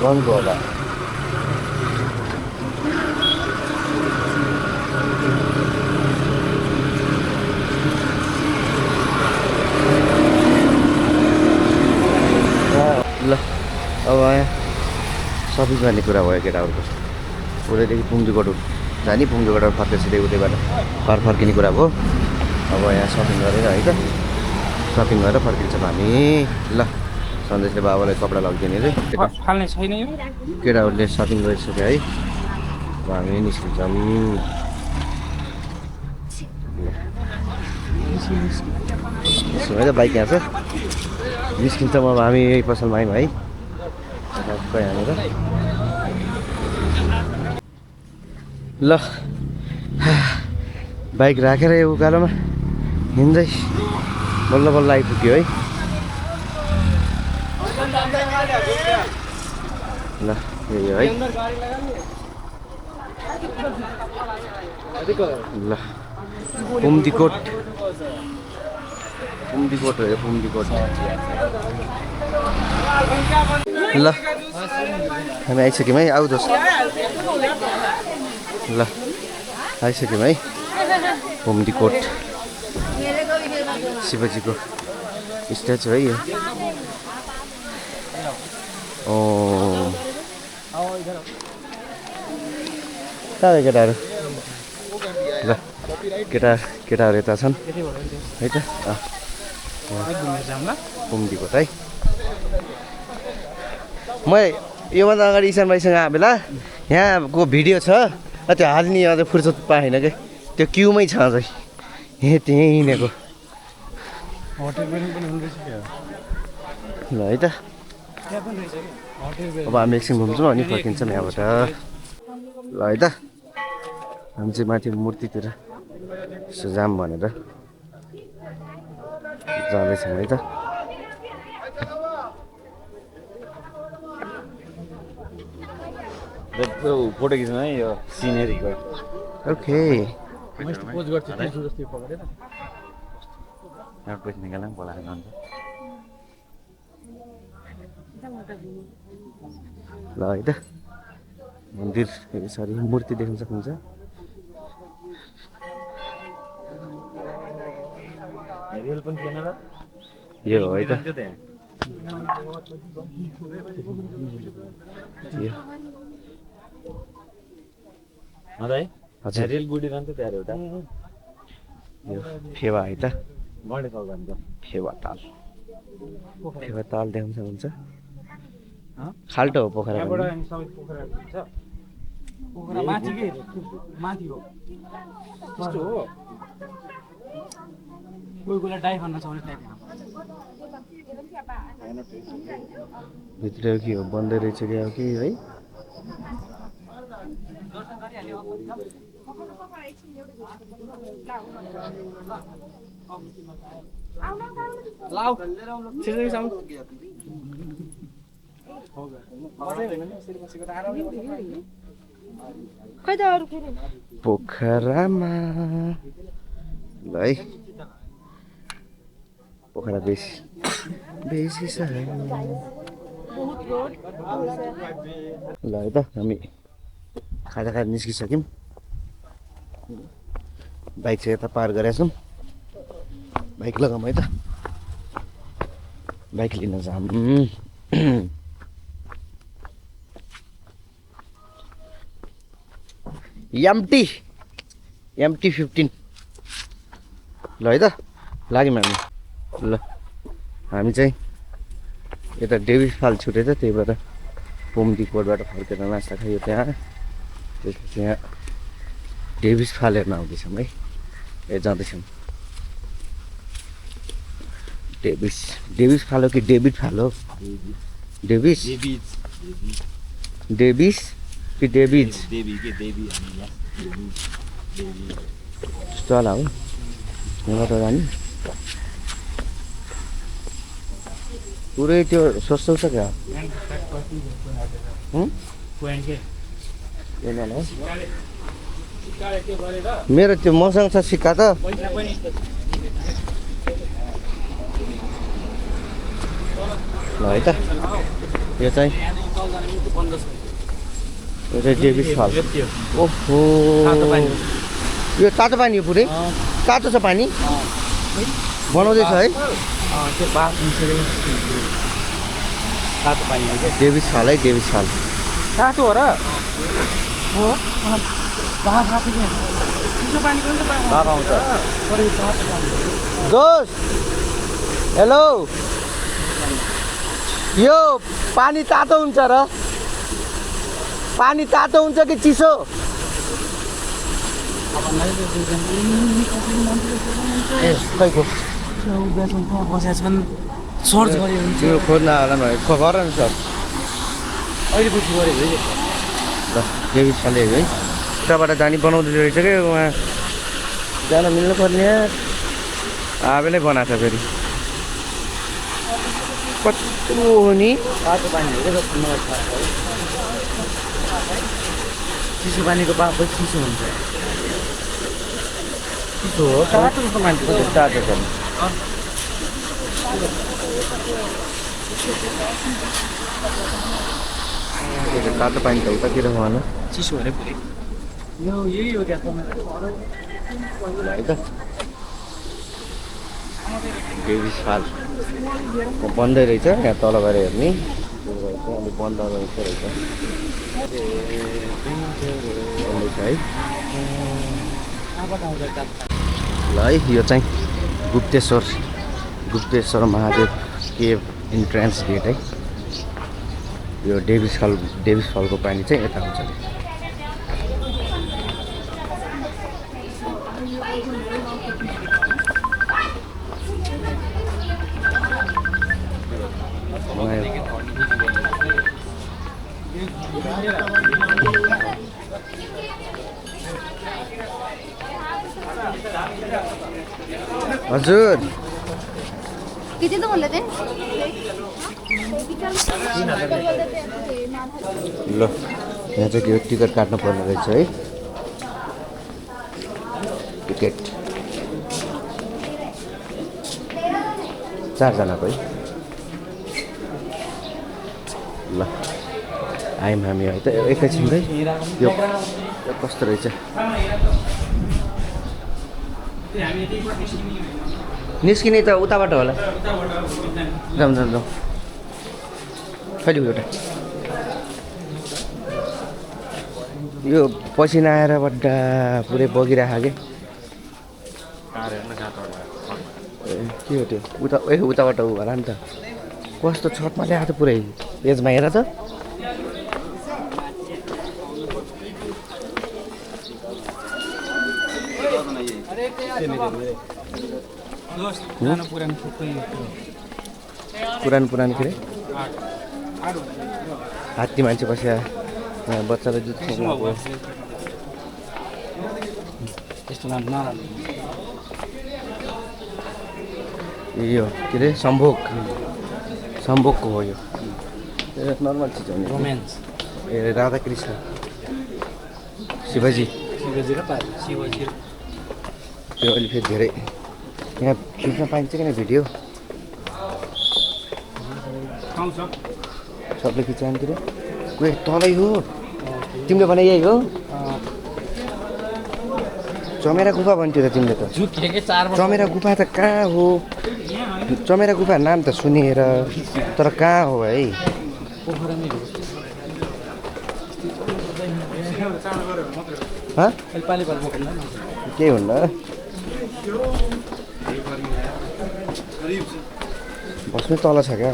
बन्द होला ल अब यहाँ सपिङ गर्ने कुरा भयो केटाहरूको उतैदेखि पुम्दीकोट जाने पुम्दीकोट फर्केपछि उतैबाट घर फर्किने कुरा भयो अब यहाँ सपिङ गरेर है त सपिङ गरेर फर्किन्छौँ हामी ल सन्देशले बाबालाई कपडा लगिदिने रे फाल्ने छैन यो केटाहरूले सपिङ गरिसक्यो है अब हामी निस्किन्छौँ है त बाइक यहाँ छ निस्किन्छौँ अब हामी यही पसलमा आयौँ है यहाँनिर ल बाइक राखेर यो उकालोमा हिँड्दै बल्ल बल्ल आइपुग्यो है ल यही हो है ल पुम्दीकोट हो यो पुम्दीकोट ल हामी आइसक्यौँ है आऊ दोस्त ल आइसक्यौँ है पुम्दीकोट शिवजीको स्ट्याचु है यो कहाँ केटाहरू ल केटाहरू यता छन् है त पुम्दीकोट है म योभन्दा अगाडि इसान भाइसँग आएको बेला यहाँको भिडियो छ त्यो हाल्ने अझ फुर्सद पाएन कि त्यो क्युमै छ अझै त्यहीँ हिँडेको ल है त अब हामी एकछिन घुम्छौँ अनि फर्किन्छौँ यहाँबाट ल है त हामी चाहिँ माथि मूर्तितिर यसो जाम भनेर जाँदैछौँ है त फोटो खिच्नु है यो सिनेरीको ओके पोज गर्छु त्यसो जस्तै पकडेर यहाँ पैसा निकाल्दा पनि बोलाएर जान्छ ल है त मन्दिर सरी मूर्ति देख्न सक्नुहुन्छ रेल पनि थिएन र यो हो है त यो हजुर रेल गुडी रहन्छ त्यहाँ एउटा यो फेवा है त गढे कल भन्छ फेवा ताल देख्न सक्नुहुन्छ खाल्टो हो पोखरा त्यहाँबाट हामी सबै पोखरा हुन्छ पोखरा माथि के माथि हो त्यस्तो हो कोही कोही डाइभ गर्न सक्ने टाइप भित्र के हो बन्दै रहेछ क्या हो कि है लाउ छिटो साउन्ड खै त अरु फेरि पोखरामा ल है पोखरा बेसी छ बहुत रोड ल है त हामी खाजा निस्किसक्यौँ बाइक चाहिँ यता पार गरेका छौँ बाइक लगाऊँ है त बाइक लिन जाऊँ MT 15 ल है त लाग्यौँ हामी ल हामी चाहिँ यता डेभिस फाल छुटेछ त्यही भएर पोमदी कोटबाट फर्केर नास्ता खायो त्यहाँ त्यसपछि यहाँ डेभिस फाल हेर्न आउँदैछौँ है ए जाँदैछौँ डेभिस फाल हो कि डेभिड फाल हो डेभिस कि डेभिज त्यस्तो होला हो यहाँ त जाने पुरै त्यो सस्तो छ क्या मेरो त्यो मसँग छ सिक्का त ल है त यो चाहिँ डेभिस फाल ओहो यो तातो पानी हो पुरै तातो छ पानी बनाउँदैछ है डेभिस फाल है डेभिस फाल तातो हो र दोस्त हेलो यो पानी तातो हुन्छ र पानी तातो हुन्छ कि चिसो खैको सर्च गऱ्यो भने तिम्रो खोज्न होला भने गर न सर अहिले पछि गऱ्यो है ल डेभिस फाल है उताबाट जानी बनाउँदै रहेछ क्या उहाँ जान मिल्नु पर्ने आबैले बनाएको छ फेरि कस्तो हो नि तातो पानी हो क्या मलाई थाहा छ चिसो पानीको पाप चिसो हुन्छ चिसो हो तातो जस्तो मान्छे तातो छ तातो पानी त उतातिर भएन चिसो अरे पुरै यो यही हो क्या है त डेभिस फाल बन्दै रहेछ यहाँ तल गएर हेर्ने अलिक बन्द रहेछ है ल है यो चाहिँ Gupteshwar Mahadev cave entrance gate है यो डेभिस फलको पानी चाहिँ यता हुन्छ हजुर किती तर म्हणलं ते ल यहाँ चाहिँ त्यो टिकट काट्नु पर्ने रहेछ है टिकट 4 जनाको है ल आयौँ हामी है त एकैछिनमै यो कस्तो रहेछ निस्किने त उताबाट होला जाउँ जाउँ जाउँ कहिले एउटा यो पसिना आएर बड्डा पुरै बगिरहेको के के हो त्यो उताबाट उ होला नि त कस्तो छतमा ल्याएको त पुरै पेजमा हेर त पुरानो के अरे हात्ती मान्छे बस्या बच्चालाई दुध त्यस्तो नाम नराम्रो यो के अरे सम्भोगको हो यो नर्मल चिज हो नि रोमान्स ए राधाकृष्ण शिवजी शिवजी र शिवजी त्यो अहिले फेरि धेरै यहाँ खिच्न पाइन्छ किन भिडियो पाउँछ सबले खिचायो के अरे कोही तलै हो तिमीले भने यही हो चमेरा गुफा भन्थ्यो त तिमीले त झुकेकै 4 वर्ष चमेरा गुफा त कहाँ हो चमेरा गुफा नाम त सुनेर तर कहाँ हो है पोखरामै हो हँ पाली पोखरा केही हुन्न बस्नु तल छ क्या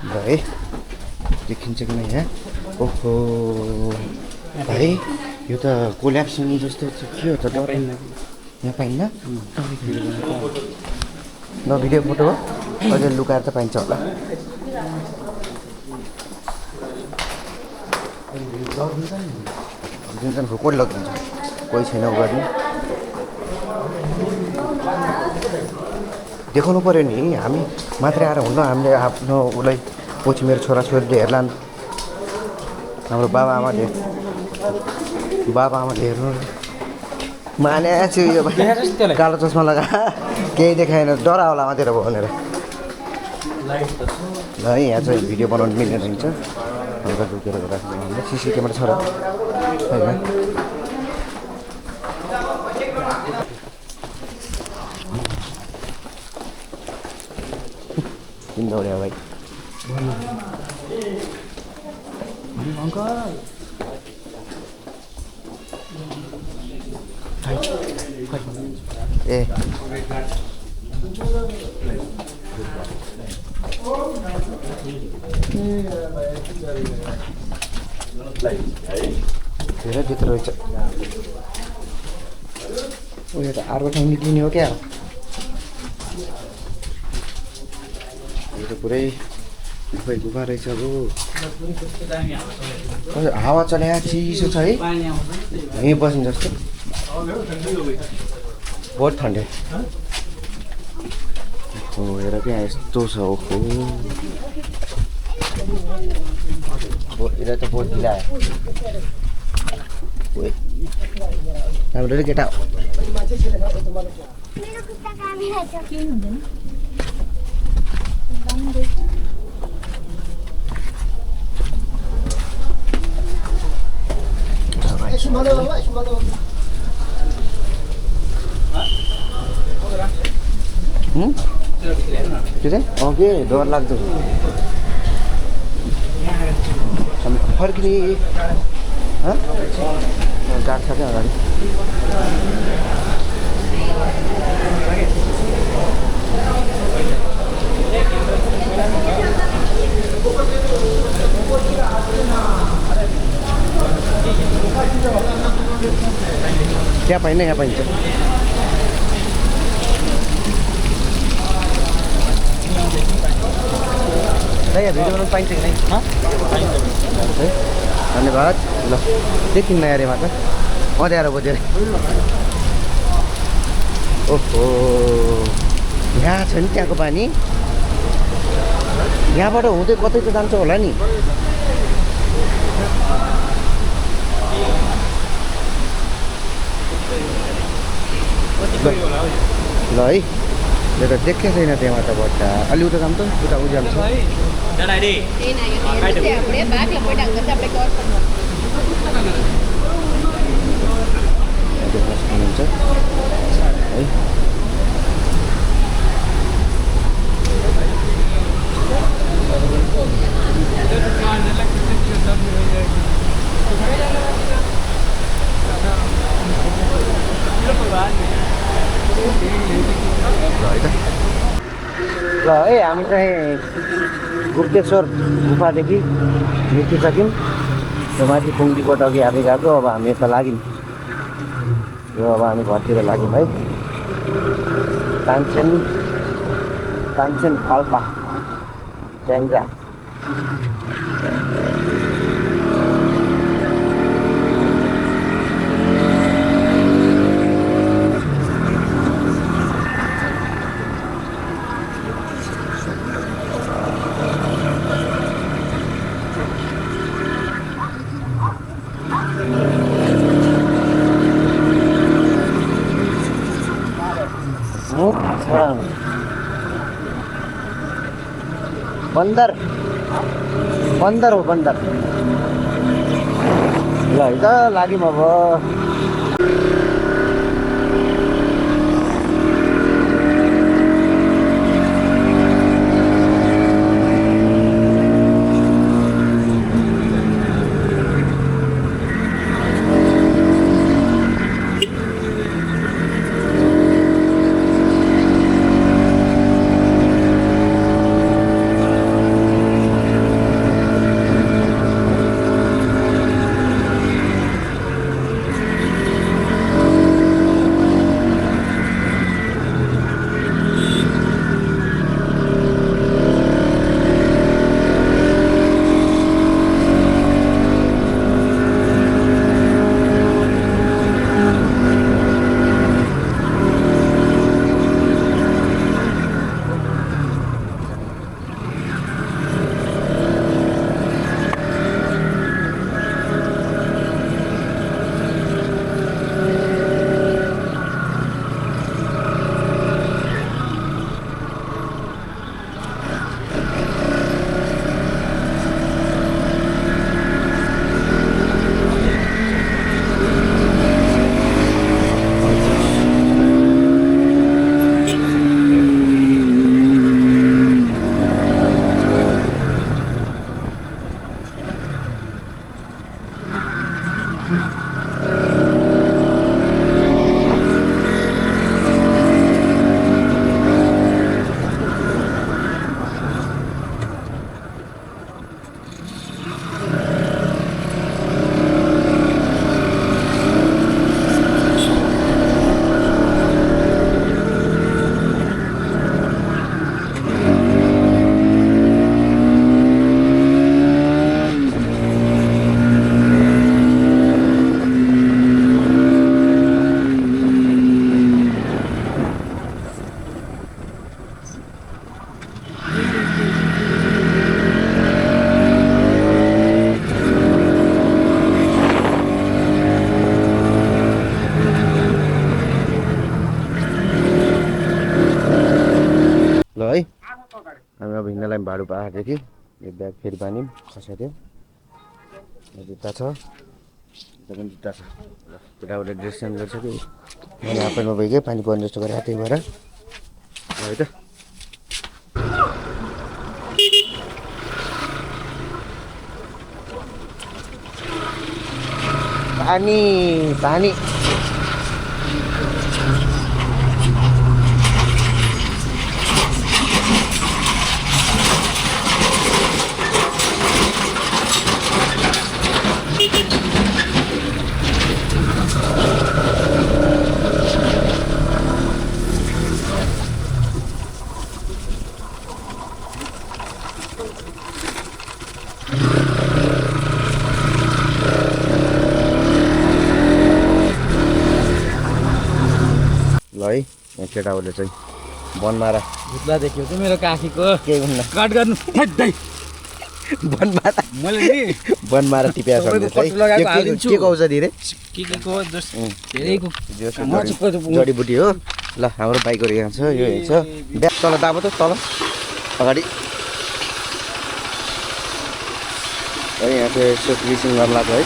भाइ देखिन्छ कि नै यहाँ ओहो भाइ यो त कोल्याप्सिङ जस्तो के हो त यहाँ पाइन्न न भिडियो फोटो हो अझै लुकाएर त पाइन्छ होला जुन कोही लगिदिन्छ कोही छैन उ गर्ने देखाउनु पऱ्यो नि हामी मात्रै आएर हुन्न हामीले आफ्नो उसलाई पछि मेरो छोराछोरीले हेर्ला हाम्रो बाबाआमाले हेर्नु माने छु यो कालो चस्मा लगा केही देखाएन डरा होला मात्रै भनेर ल है यहाँ चाहिँ भिडियो बनाउनु मिल्ने रहन्छ हल्का झुकेर राख्नु सिसी क्यामेरा छ र होइन किन दौड्यो भाइ ए धेरै भित्र रहेछ उयो त अर्को ठाउँ निक्लिने हो क्या यो त पुरै गुफा रहेछ अब हावा चल्या चिसो छ है यहीँ बस्नु जस्तो बहुत ठन्डे हो हेर क्या यस्तो छ ओहो यसलाई त बहुत ढिलायो राम्रो रे केटा के चाहिँ के डर लाग्दो फर्किने गाड छ क्या अगाडि त्यहाँ पाइन्न यहाँ पाइन्छ यहाँ भिडियो बनाउनु पाइन्छ कि नै धन्यवाद। ल देखिन्न यार यहाँबाट अँध्यारो बजेर। ओहो यहाँ छ नि त्यहाँको पानी। यहाँबाट हुँदै कतै त जान्छ होला नि। ल है यो त देखेको छैन त्यहाँबाट बट्टा। अलि उता जाऊँ त उता उज्यालो छ। देख्न सक्नुहुन्छ है। ल है हामी चाहिँ गुप्तेश्वर गुफादेखि निस्किसक्यौँ। त्यो माथि पुङ्गीकोट अघि हामी गएको। अब हामी यता लाग्यौँ। यो अब हामी घरतिर लाग्यौँ है। तानसेन पाल्पा ट्याङ्ग्रा। बन्दर हो बन्दर। ल है त लाग्यौँ अब। ल है हामी अब हिँड्नलाई भाडु पाएको थियो कि यो ब्याग फेरि बान्यौँ खसाइदियो। जुत्ता छ जुत्ता छ। ल केटाहरूले ड्रेस चेन्ज गर्छ कि मैले हाफप्यान्टमा भइगएँ पानी पर्ने जस्तो गरेर त्यही भएर है त। पानी पानी केटाहरूले चाहिँ बनमारा भुत्ला देख्यो त मेरो काखीको केही हुन्न कट गर्नु बनमारा मैले नि बनमारा टिपेको छ भने तपाईँको कट लगाएको चाहिँ हालिदिन्छु। के कौछ दिरे के को धेरैको जडीबुटी हो ल हाम्रो बाइकहरू यहाँ छ यो छ ब्याग तल दाबो त तल अगाडि अनि यहाँ चाहिँ यसो क्लिसिङ गर्न लाग्छ है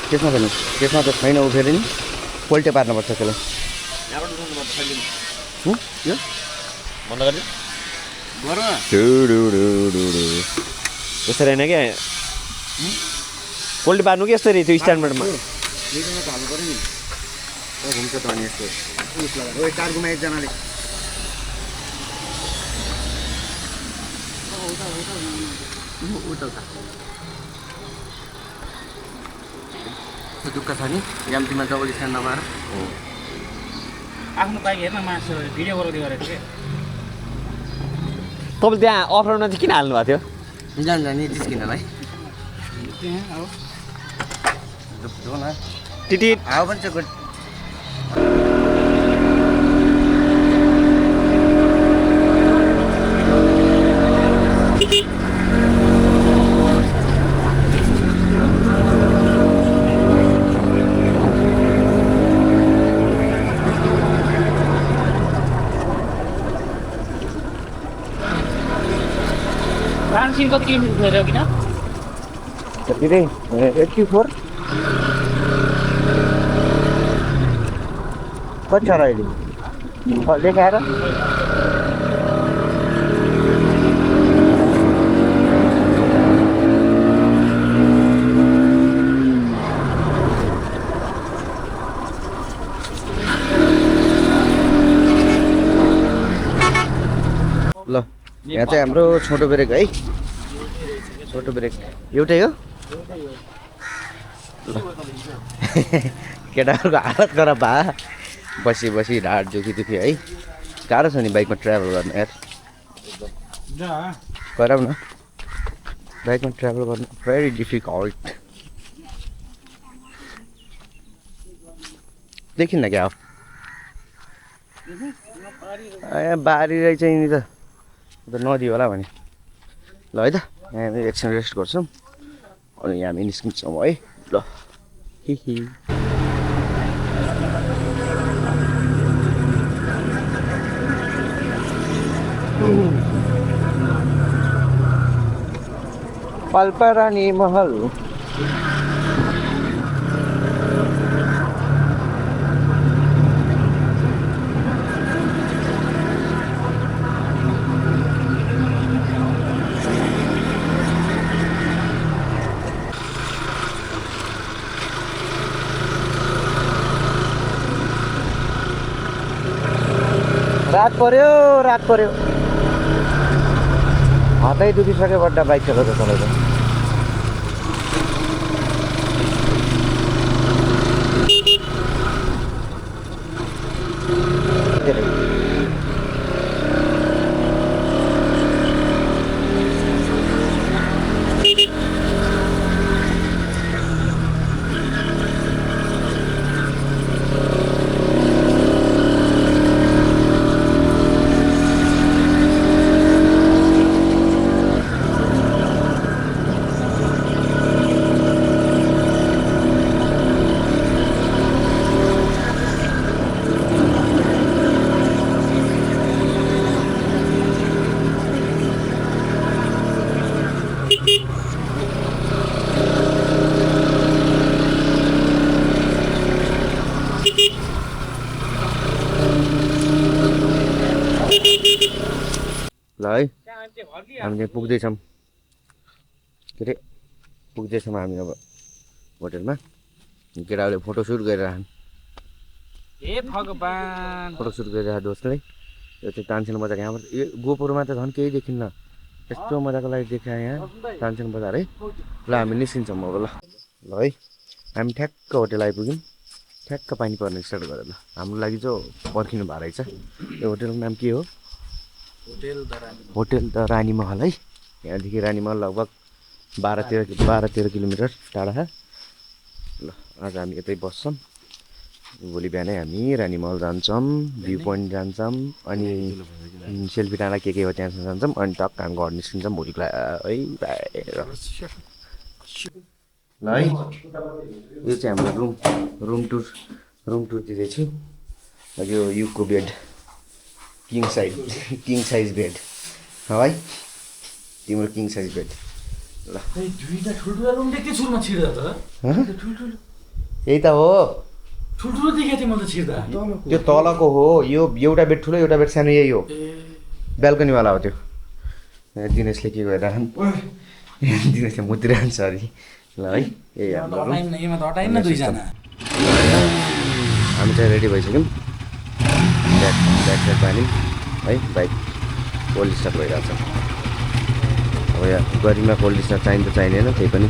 त्यसमा त छैन उफेर नि पोल्टे पार्नुपर्छ त्यसलाई यो बन्द गरिदिनु यसरी होइन क्या पोल्टी पार्नु कि यसरी त्यो स्ट्यान्डबाट हाल्नु पऱ्यो नि घुम्छ त अनि यस्तो कार्गोमा एकजनाले दुःख छ नि याम्तीमा डबल स्ट्यान्ड नमार आफ्नो बाइक हेर्न मासु भिडियो गराउँदै गरेको थिएँ तपाईँले त्यहाँ अफरोडमा चाहिँ किन हाल्नु भएको थियो जान नि जिस्किनलाई अब टिटिट हावा पनि छ फ्रान्सिन कति किलोमिटर थियो किन कति रे 84 कति छ र अहिले देखाएर ल यहाँ चाहिँ हाम्रो छोटो ब्रेक है छोटो ब्रेक एउटै हो केटाहरूको हालत खराब भए बसी बसी ढाड दुखी है गाह्रो छ नि बाइकमा ट्राभल गर्नु यार गराउ न बाइकमा ट्राभल गर्नु भेरी डिफिकल्ट देखिन क्या हो बारी रहेछ नि त नदी होला भने ल है त यहाँ एकछिन रेस्ट गर्छौँ अनि यहाँ हामी निस्किन्छौँ है ल हि पल्परानी महल रात पर्यो हातै दुखिसक्यो बड्डा बाइक चलाउँदा चलाउँदा ल है हामी चाहिँ पुग्दैछौँ के अरे पुग्दैछौँ हामी अब होटेलमा केटाहरूले फोटोसुट गरिरहन् हे भगवान फोटोसुट गरिरहेको दोस्तले यो चाहिँ तानसेन बजार यहाँबाट यो गोपुरमा त झन् केही देखिन्न यस्तो मजाको लागि देखाएँ यहाँ तानसेन बजार है ल हामी निस्किन्छौँ अब ल है हामी ठ्याक्क होटेल आइपुग्यौँ ठ्याक्क पानी पर्न स्टार्ट गरेर ल हाम्रो लागि चाहिँ पर्खिनु भएको रहेछ यो होटेलको नाम के हो होटेल द रानी महल है यहाँदेखि रानी महल लगभग 12-13 किलोमिटर टाढा छ ल आज हामी यतै बस्छौँ भोलि बिहानै हामी रानीमहल जान्छौँ भ्यू पोइन्ट जान्छौँ अनि सेल्फी डाँडा के हो त्यहाँ जान्छौँ अनि टक्क हामी घर निस्किन्छौँ भोलिको है बाहिर ल है यो चाहिँ हाम्रो रुम टुर दिँदैछु यो UCO bed king size bed है तिम्रो किङ साइज बेड ल दुईटा ठुल्ठुला रुम देख्दै सुरुमा छिर्दा त यही त हो ठुल्ठुलो देखेको थिएँ म त छिर्दा त्यो तलको हो यो एउटा बेड ठुलो एउटा बेड सानो यही हो ब्याल्कनीवाला हो त्यो दिनेशले के गरेर दिनेशले मुतिरहन्छ अरे ल है यही हाम्रो रुम यहीमा त अटाइन न दुईजना हामी चाहिँ रेडी भइसक्यौँ ब्याग साइड पानी है बाइक कोल्ड स्टार्ट भइरहेको छ अब यहाँ गर्मीमा कोल्ड स्टार्ट चाहिन्छ चाहिँदैन त्यही पनि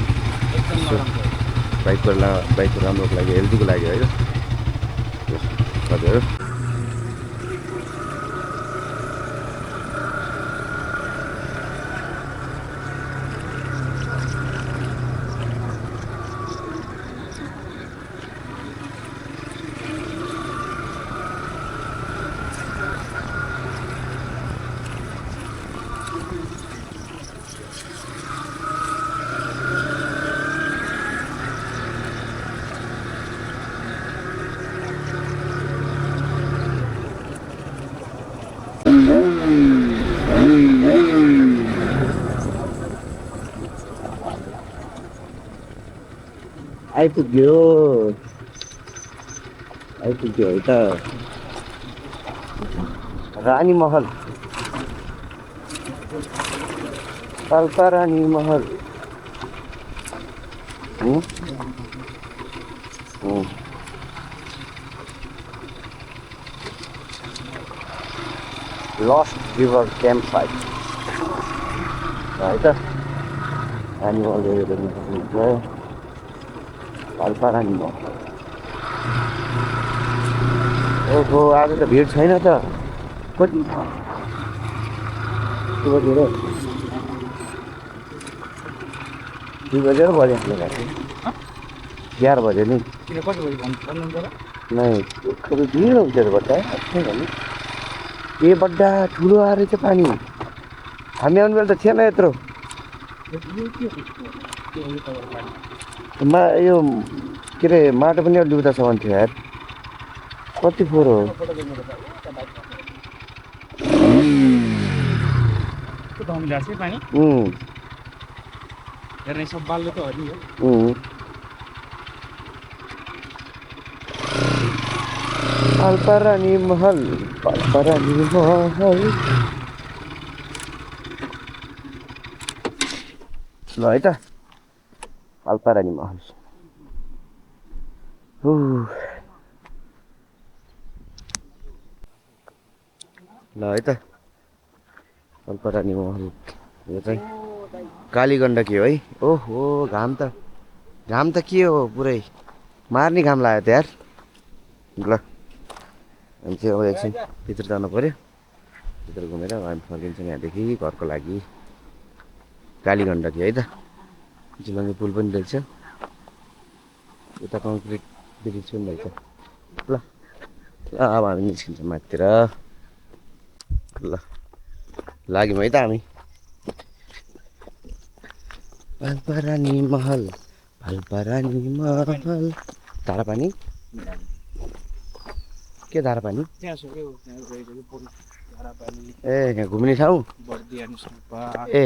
बाइकको राम्रोको लागि हेल्थीको लागि है हजुर आइपुग्यो है त Ranimahal Palpa Ranimahal last river camp site है त रानीमहल पाल्पा रानीमहल ओहो आज त भिड छैन त कति 2 बजे बजे 11 बजे नहीं नहीं कभी भीड़ हुन्छ त बताए ए बड्डा ठुलो आ रहेछ पानी हामी आउने बेला त थिएन यत्रो यो के अरे माटो पनि अलि उतासम्म थियो यार कति फोहोर हो पाल्पा रानीमहल ल है त पाल्पा रानीमहल ल है त पाल्पा रानीमहल यो चाहिँ कालीगण्डकी हो है ओहो घाम त के हो पुरै मार्ने घाम लाग्यो त यार ल हामी चाहिँ अब एकछिन भित्र जानु पर्यो भित्र घुमेर हामी फर्किन्छौँ यहाँदेखि घरको लागि कालीगण्डकी है त झिलङ्गे पुल पनि रहेछ उता कङ्क्रिट ब्रिज पनि रहेछ ल अब हामी निस्किन्छौँ माथितिर ल लाग्यौँ है त हामी पाल्पा रानीमहल धारापानी के धारापानी ए यहाँ घुम्ने ठाउँ ए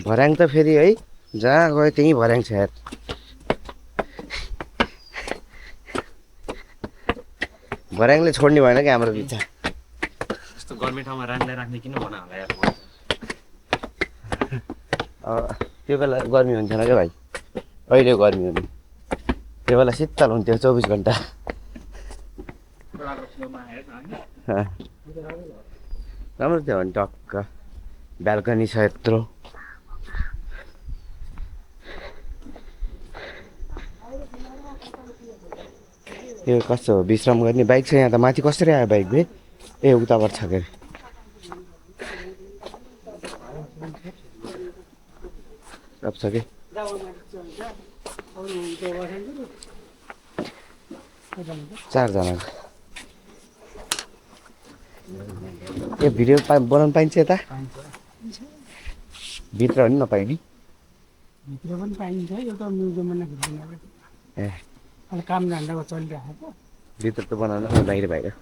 भर्याङ त फेरि है जहाँ गयो त्यहीँ भर्याङ छ यार भर्याङले छोड्ने भएन क्या हाम्रो बिचा यस्तो गर्मी ठाउँमा राख्ने किन भन होला यार त्यो बेला गर्मी हुन्थेन क्या भाइ अहिले गर्मी हुने त्यो बेला शीतल हुन्थ्यो 24 घन्टा राम्रो थियो भने टक्क ब्याल्कनी छ यत्रो यो कस्तो विश्राम गर्ने बाइक छ यहाँ त माथि कसरी आयो बाइक बे ए उताबाट छ के अब छ कि चारजना यो भिडियो बनाउनु पाइन्छ यता भित्र पनि नपाइने भित्र पनि पाइन्छ यो त म्युजियममा नखिच्दैन ए अहिले काम धन्दाको चलिरहेको भित्र त बनाउनु बाहिर बाहिर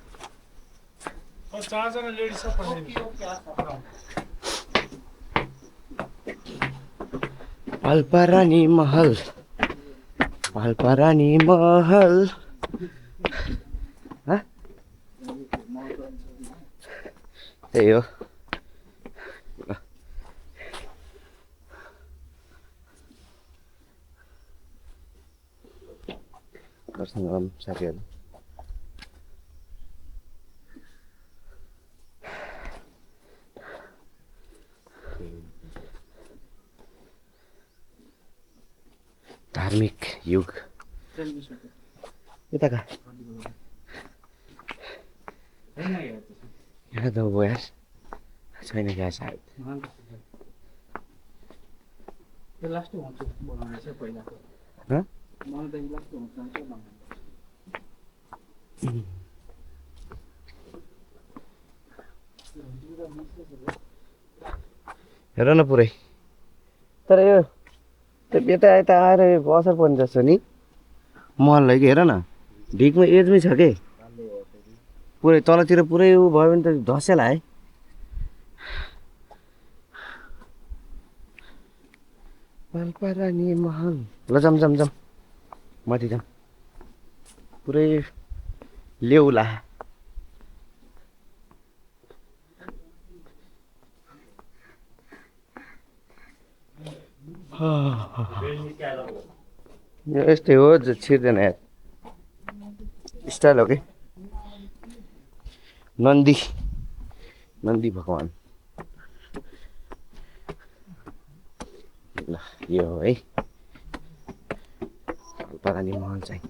चारजना लेडिज सब पाल्पारानी महल पाल्पारानी महल त्यही हो दर्शन गरौँ साथीहरू धार्मिक युग यता कहाँ यहाँ त हो यार छैन क्या सायद त्यो लास्टै हुन्छ बनाउने चाहिँ पहिलाको हँ? मलाई त लास्टै हुन्छ हेर न पुरै तर यो त्यो यता यता आएर असर पर्ने जस्तो नि महललाई कि हेर न ढिकमा एजमै छ के पुरै तलतिर पुरै उ भयो भने त धसेला है पाल्पारानी महल ल जाम जाम जाम माथि जाम पुरै लेउला यो यस्तै हो छिर्दैन यार स्टाइल हो कि नन्दी नन्दी भगवान ल यो हो है पाल्पारानी महल चाहिँ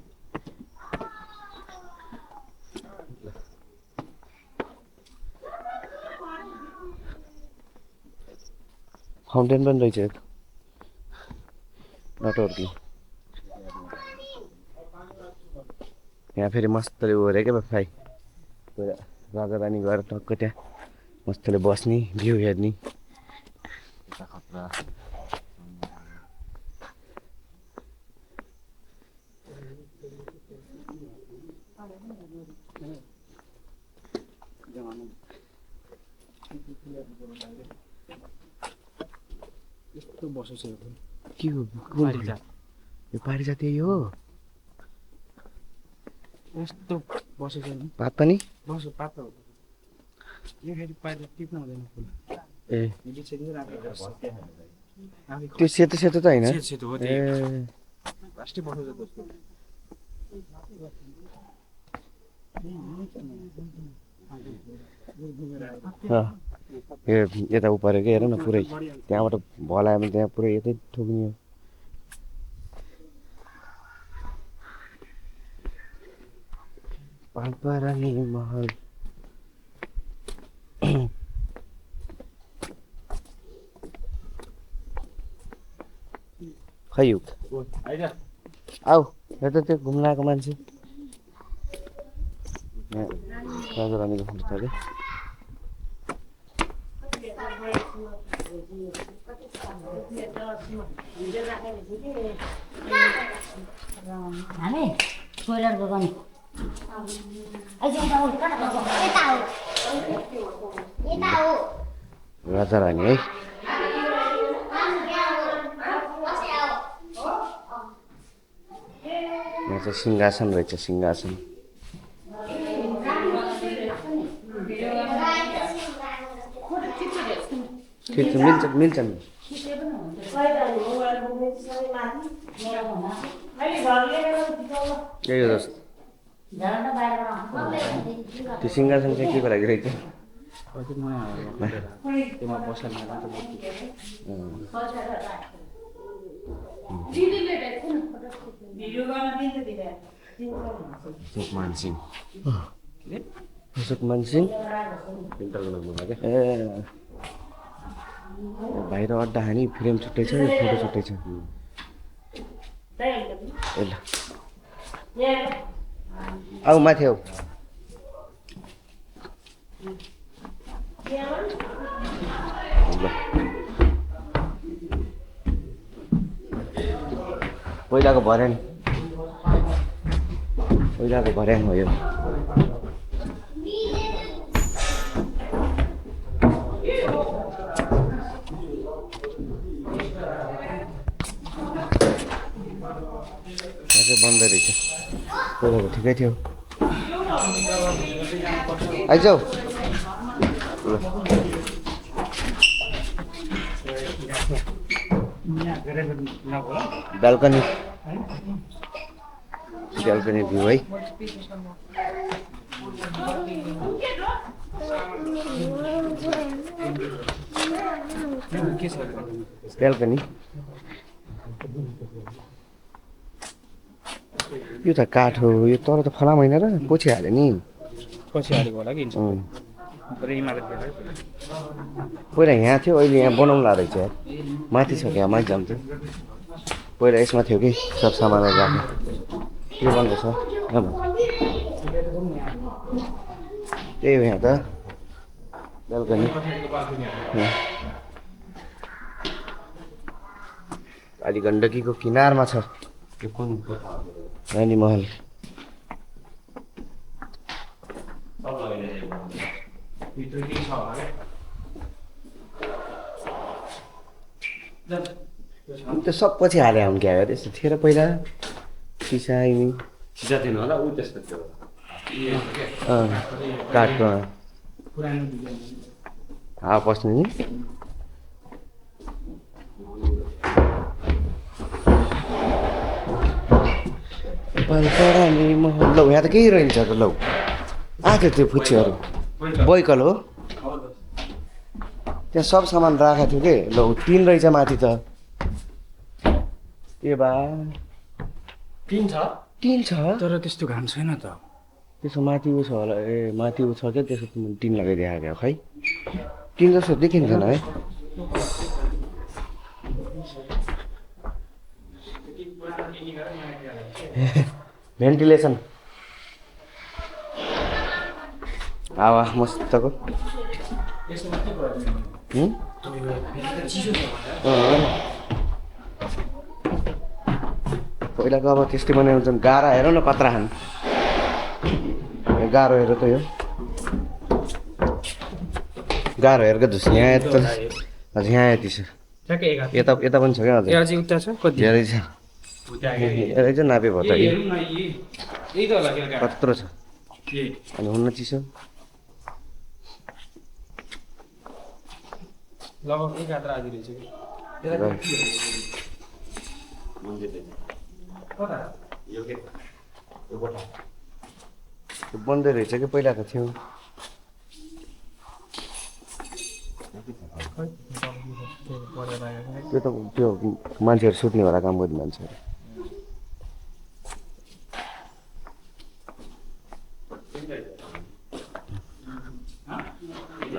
फाउन्टेन पनि रहेछ नटवर्की यहाँ फेरि मस्तले ओरे क्या भाइ राजा रानी गएर टक्क त्यहाँ मस्तले बस्ने भ्यू हेर्ने यस्तो बसेछ यो के हो यो पारिजात यही हो यस्तो बसेछ नि भात पनि बस्यो पातो यो फेरि पाइदा टिप्नु हुँदैन फुल ए आफै त्यो सेतो सेतो त होइन सेतो हो ए लास्टै बसेछ त्यसको यो यता उपारे के हेर न पुरै त्यहाँबाट भलायो भने त्यहाँ पुरै यतै ठोक्ने हो पाल्पारानी महल खै युग आऊ हेर त त्यो घुम्न आएको मान्छे यहाँ राजा रानीको फोटो छ अरे हामी छोइलरको पनि राजा रानी है यहाँ चाहिँ सिंहासन रहेछ सिंहासन ठिक छ मिल्छ मिल्छ नि यही हो जस्तो त्यो सिंहासन चाहिँ के को लागि रहेछ त्यसमा बसेर सुकमान सिंह सुकमान सिंह ए बाहिर अड्डा हानी फ्रेम छुट्टै छ यो फोटो छुट्टै छ ए ल आऊ माथि आऊ ल पहिलाको भर्याङ हो यो बन्द रहेछ पहिलाको ठिकै थियो आइजाऊ ब्याल्कनी भ्यू है ब्याल्कनी यो त काठ हो यो तर त फलाम होइन र पछि हाल्यो नि पछि हालेको होला कि पहिला यहाँ थियो अहिले यहाँ बनाउनु रहेछ यार माथि छ कि यहाँ माथि जान्छ पहिला यसमा थियो कि सब सामानहरू राख्ने के बन्द छ त्यही हो यहाँ त बेलुकनी अलि गण्डकीको किनारमा छ यो कुन रानी महल त्यो सब पछि हाले हुन् क्या त्यस्तो थियो र पहिला सिसाइनी सिसा दिनु होला उ त्यस्तो थियो काठको हावा पस्ने नि रानी महल लौ यहाँ त केही रहन्छ त लौ आएको त्यो फुच्चीहरू बैकल हो त्यहाँ सब सामान राखेको थियो कि लौ टिन रहेछ माथि त ए बा टिन छ तर त्यस्तो घाम छैन त त्यसो माथि उ छ होला ए माथि उ छ क्या त्यसो टिन लगाइदिएको क्या खै टिन जस्तो देखिँदैन है भेन्टिलेसन हावा मस्तको पहिलाको अब त्यस्तै बनाउँछ गाह्रो हेर न कत्रा खानु गाह्रो हेर त यो गाह्रो हेरको धुस यहाँ यता हजुर यहाँ यति छ यता यता पनि छ क्या हजुर धेरै छ धेरै चाहिँ नापे भयो त कत्रो छ अनि हुन्न चिसो बन्दै रहेछ कि पहिलाको थियो त्यो त त्यो मान्छेहरू सुत्ने भएर काम गर्ने मान्छेहरू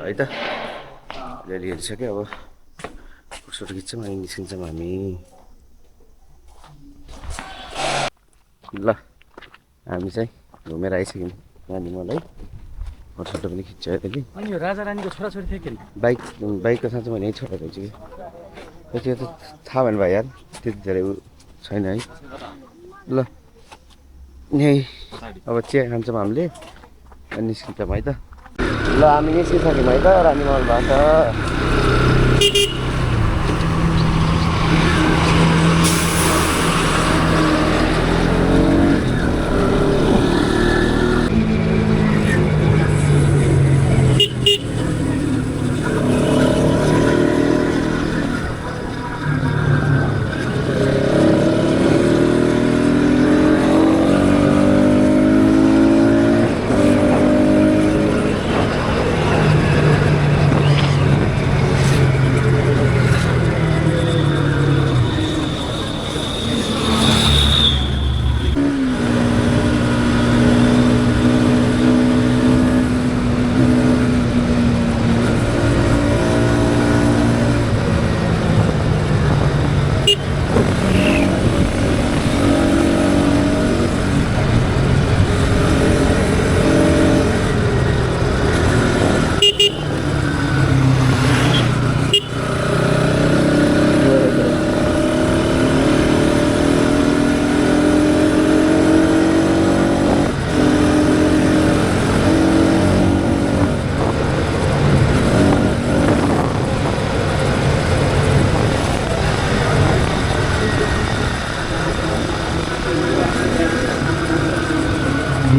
है त रेडी हेरिसक्यो अब फोटो खिच्छौँ अनि निस्किन्छौँ हामी ल हामी चाहिँ घुमेर आइसक्यौँ नानी मलाई फोटो पनि खिच्छ अहिले अनि यो राजा रानीको छोराछोरी थियो के बाइकको साँच्चै भने छोरा रहेछ कि त्यो त थाहा भएन भाइ यार त्यति धेरै छैन है ल यहीँ अब चिया खान्छौँ हामीले अनि निस्किन्छौँ है त ल हामी निस्किसक्यौँ है त रानी महलबाट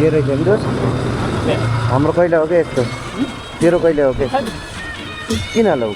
तेरो थियो नि दोस्त हाम्रो कहिले हो क्या यस्तो तेरो कहिले हो क्या किन लौ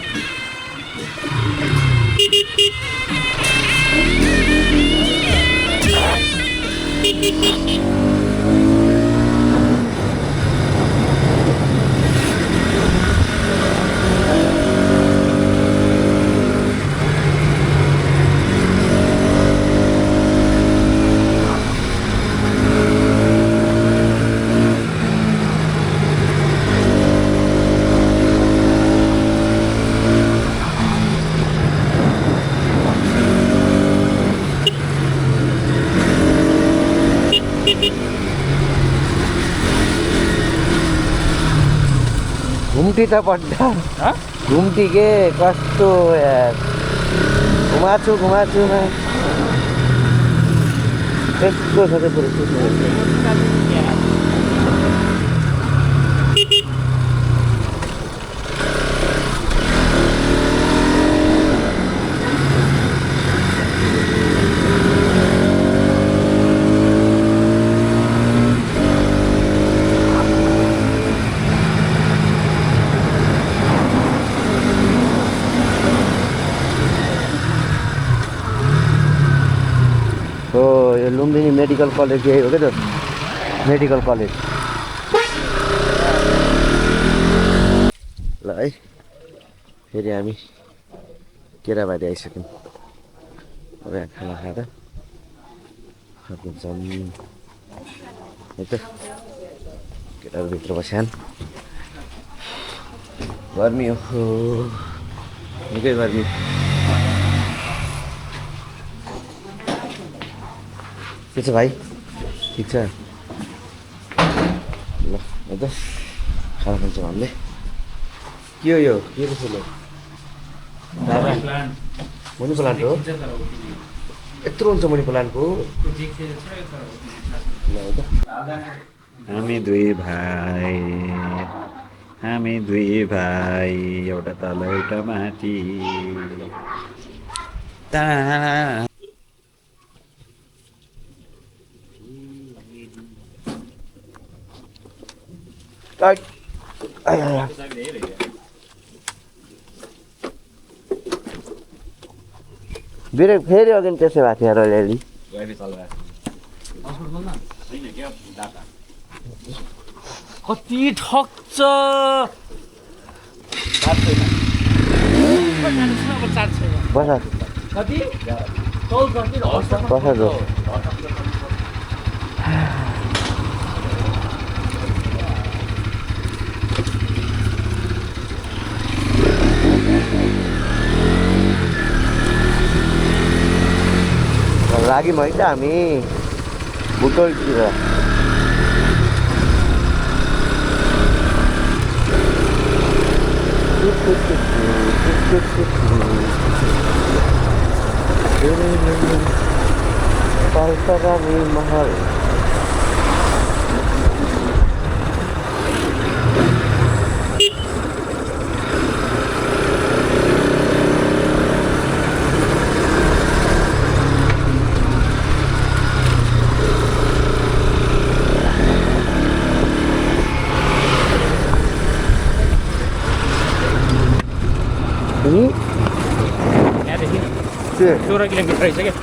घुम्टी त पड्डा घुम्टी के कस्तो यार घुमाछु त्यस्तो छ त्यो यो लुम्बिनी मेडिकल कलेज यही हो क्या त मेडिकल कलेज ल है फेरि हामी केराबारी आइसक्यौँ अब यहाँ खाना खाँदा सकिन्छौँ है त केटाहरू भित्र बस्यान् गर्मी हो निकै गर्मी के छ भाइ ठिक छ ल है त खाना खान्छौँ हामीले के हो यो के कसो लो मनी प्लान्ट हो यत्रो हुन्छ मनी प्लान्टको ल है त हामी दुई भाइ एउटा तल एउटा माथि बिरे फेरि अघि त्यसै भएको थियो अलिअलि कति ठग्छ बस कति बस जो लाग्यौँ है त हामी बुटोलतिर पाल्सरानी महल यहाँदेखि के 16 किलोमिटर रहेछ क्या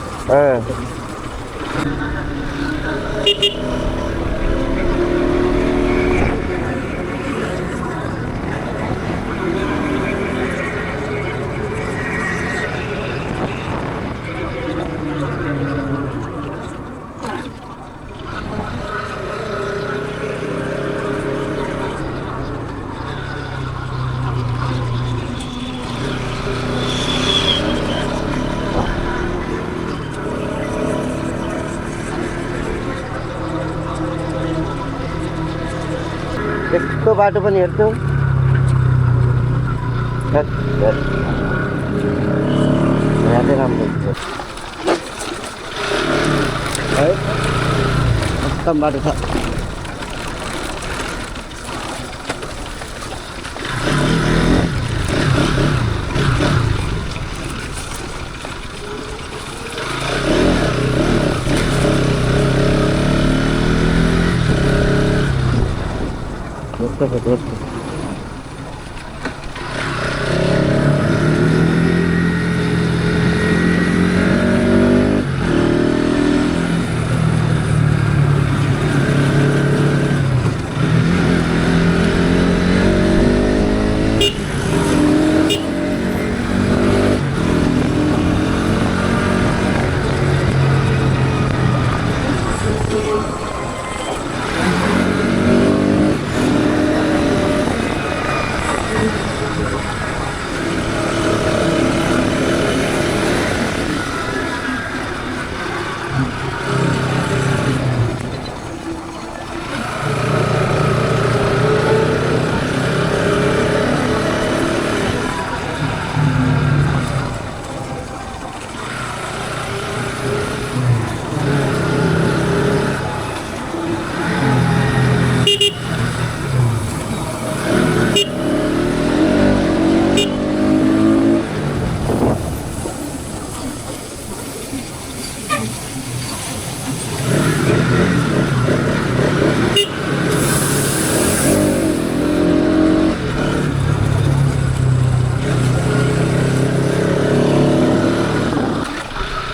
यस्तो बाटो पनि हेर्छौ यहाँ चाहिँ राम्रो हुन्छ है उत्तम बाटो छ दोस्त छ दोस्त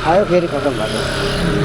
आयो फेरि खतम भयो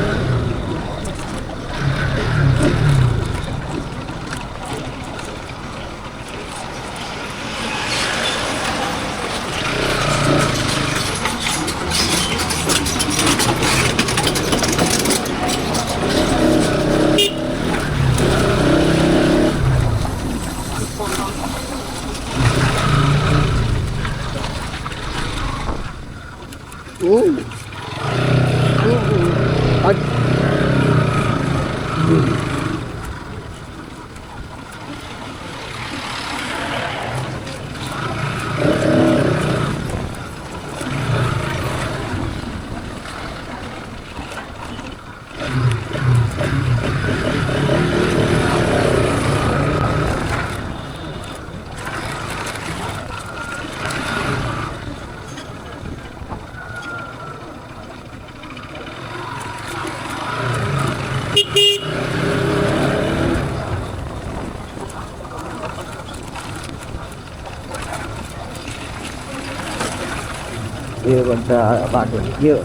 यो भन्छ बाटो यो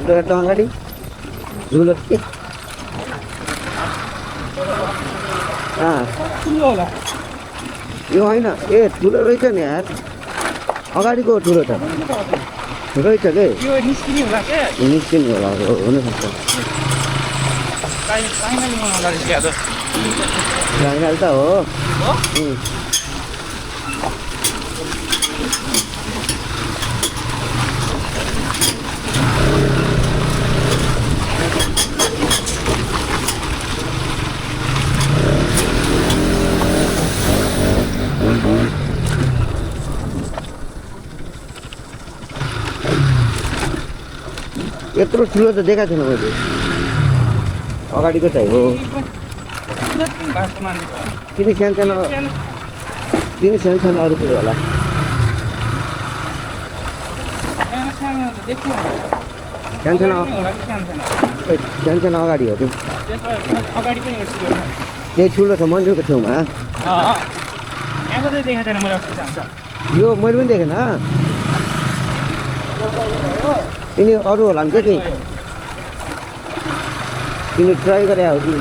एउटा अगाडि झुलो के ठुलो होला यो होइन ए ठुलो रहेछ नि यार अगाडिको ठुलो छ रहेछ के यो निस्किने होला के निस्किने होला हुनसक्छ फाइनली मलाई अगाडि ल्याएर फाइनल त हो यत्रो ठुलो त देखाएको छैन मैले अगाडिको चाहिँ हो तिमी सानो सानो अरू कुरो होला सानो अगाडि हो त्यो त्यही ठुलो छ मन्दिरको छेउमा यो मैले पनि देखेन तिनी अरू होला नि के केही तिमी ट्राई गरे हो कि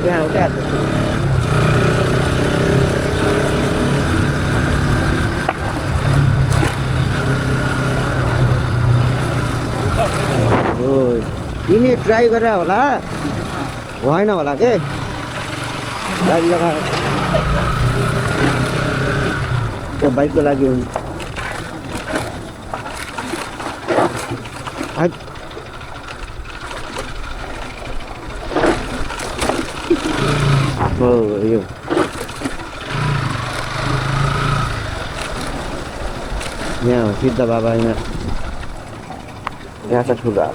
त्यहाँ तिमी ट्राई गरेर होला भएन होला के गाडी लगा त्यो बाइकको लागि हो यो यहाँ हो सिद्ध बाबा यहाँ छ ठुलो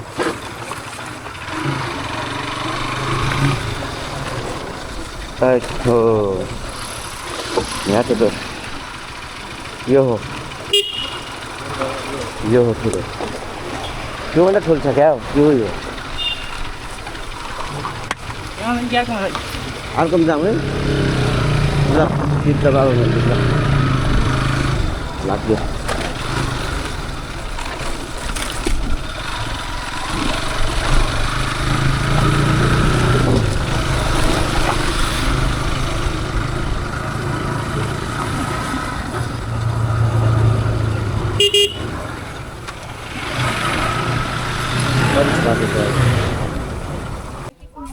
हो यहाँ त यो हो ठुलो त्योभन्दा ठुलो छ क्या यो अर्कोमा जाउँ है ल सिद्ध बाबा मन्दिर ल लाग्यो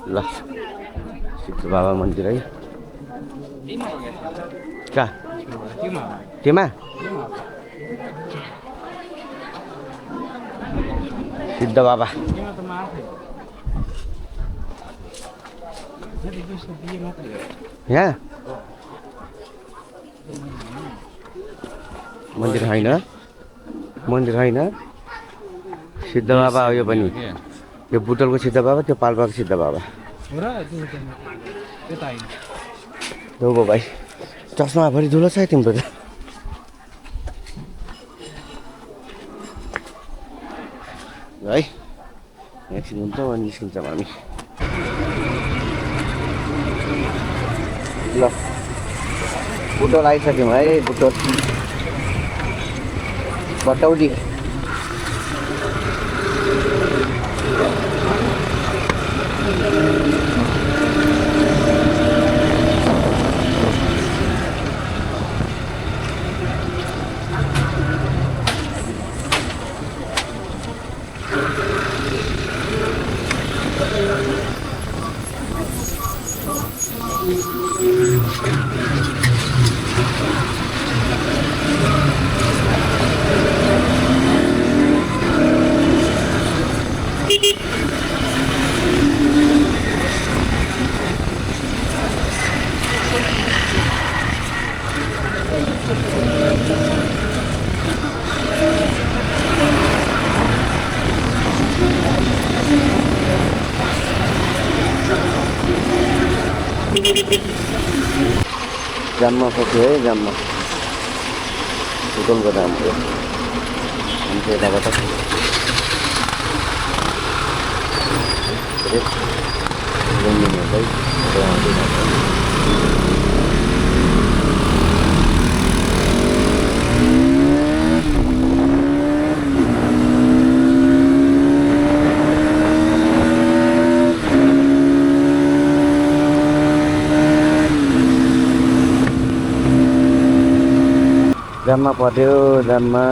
ल सिद्ध बाबा मन्दिर है कहाँ त्योमा सिद्ध बाबा यहाँ मन्दिर होइन सिद्ध बाबा हो यो पनि यो बुटलको सिद्ध बाबा त्यो पाल्पाको सिद्ध बाबा हो भाइ चस्मा भरि धुलो छ तिम्रो त है एकछिन हुन्छ अनि निस्किन्छौँ हामी ल बुटोल आइसक्यौँ है बुटोल बटौली जाममा सक्यो है जाममा बुटोलको दाम हो हामी यताबाट जाममा पर्यो जाममा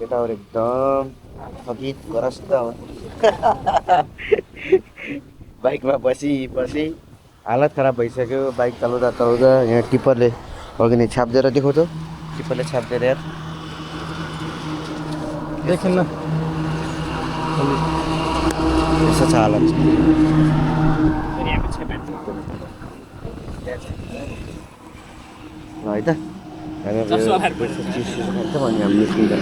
केटाहरू एकदम थकित ग्रस्त बाइकमा बसी हालत खराब भइसक्यो बाइक चलाउँदा चलाउँदा। यहाँ टिप्परले अघि नै छापिदिएर देखाउँछ, टिप्परले छापिदिएर यार देखेन यस्तो छ हालत। ल है त हामी अब चस्मा लाएर चिसो खान्छ भने हामी निस्किन्छ।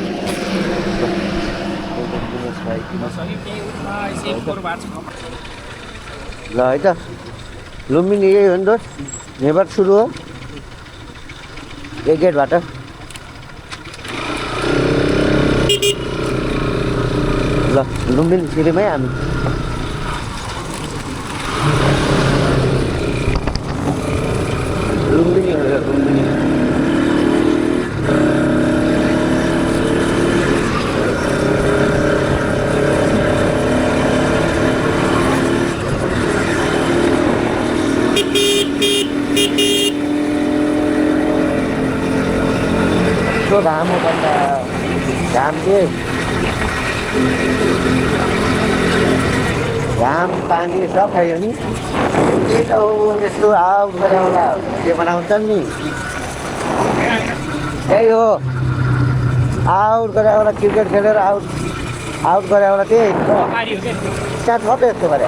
ल है त लुम्बिनी यही हो नि त, यहीँबाट सुरु हो यही गेटबाट। ल लुम्बिनी सिँढीमै हामी लुम्बिनी हो यो लुम्बिनी। यस्तो घाम हो भन्दा घाम के घाम पानी सब खायो नि। त्यही त हो यस्तो आउट गरेर होला के बनाउँछन् नि, त्यही हो आउट गरेर होला क्रिकेट खेलेर आउट गरेर होला त्यही त्यहाँ छ त यस्तो गरे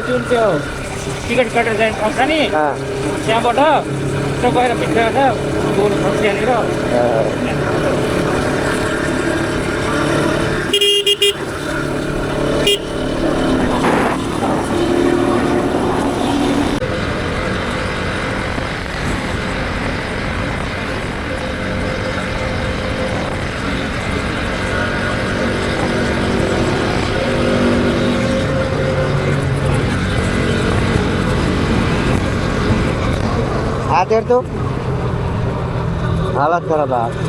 जुन त्यो टिकट कटेर जाने पाउँछ नि त्यहाँबाट त्यो गएर भित्र गोल त्यहाँनिर आधेर तो हालत खराब है।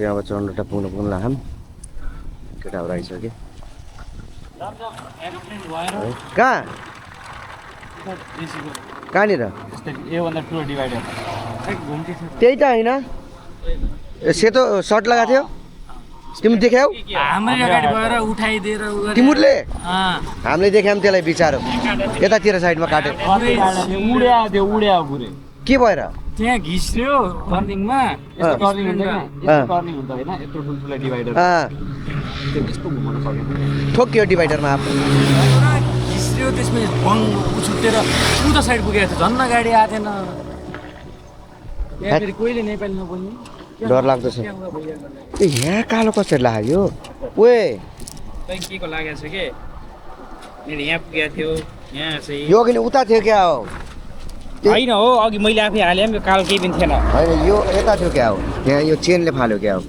चाहिँ अब चन्द्रटा पुग्नु लाग्छौँ केटाहरू आइसक्यो कहाँ कहाँनिर त्यही त होइन सेतो सर्ट लगाएको थियो तिमी देख्यौ हाम्रो गाडी भएर उठाइदिएर तिमीले हामीले देख्यौँ त्यसलाई बिचारो यतातिर साइडमा काट्यो उड्या पुरै के भएर त्यहाँ घिस्रियो टर्निङमा यस्तो टर्निङ हुन्छ यस्तो टर्निङ हुन्छ होइन यत्रो ठुल्ठुलो डिभाइडर त्यस्तो घुमाउन सकेन ठोक्यो डिभाइडरमा आफ्नो घिस्रियो त्यसमा भङ छुट्टेर उता साइड पुगेको थियो झन्न गाडी आएको थिएन यहाँ फेरि कोहीले नेपाली नबोल्ने डर लाग्दछ ए यहाँ कालो कसरी लाग्यो ओए खै के को लागेको छ के मेरो यहाँ पुगेको थियो यहाँ चाहिँ यो अघि उता थियो क्या हो होइन हो अघि मैले आफै हालेँ यो कालो केही पनि थिएन होइन यो यता थियो क्या हो यहाँ यो चेनले फाल्यो क्या हो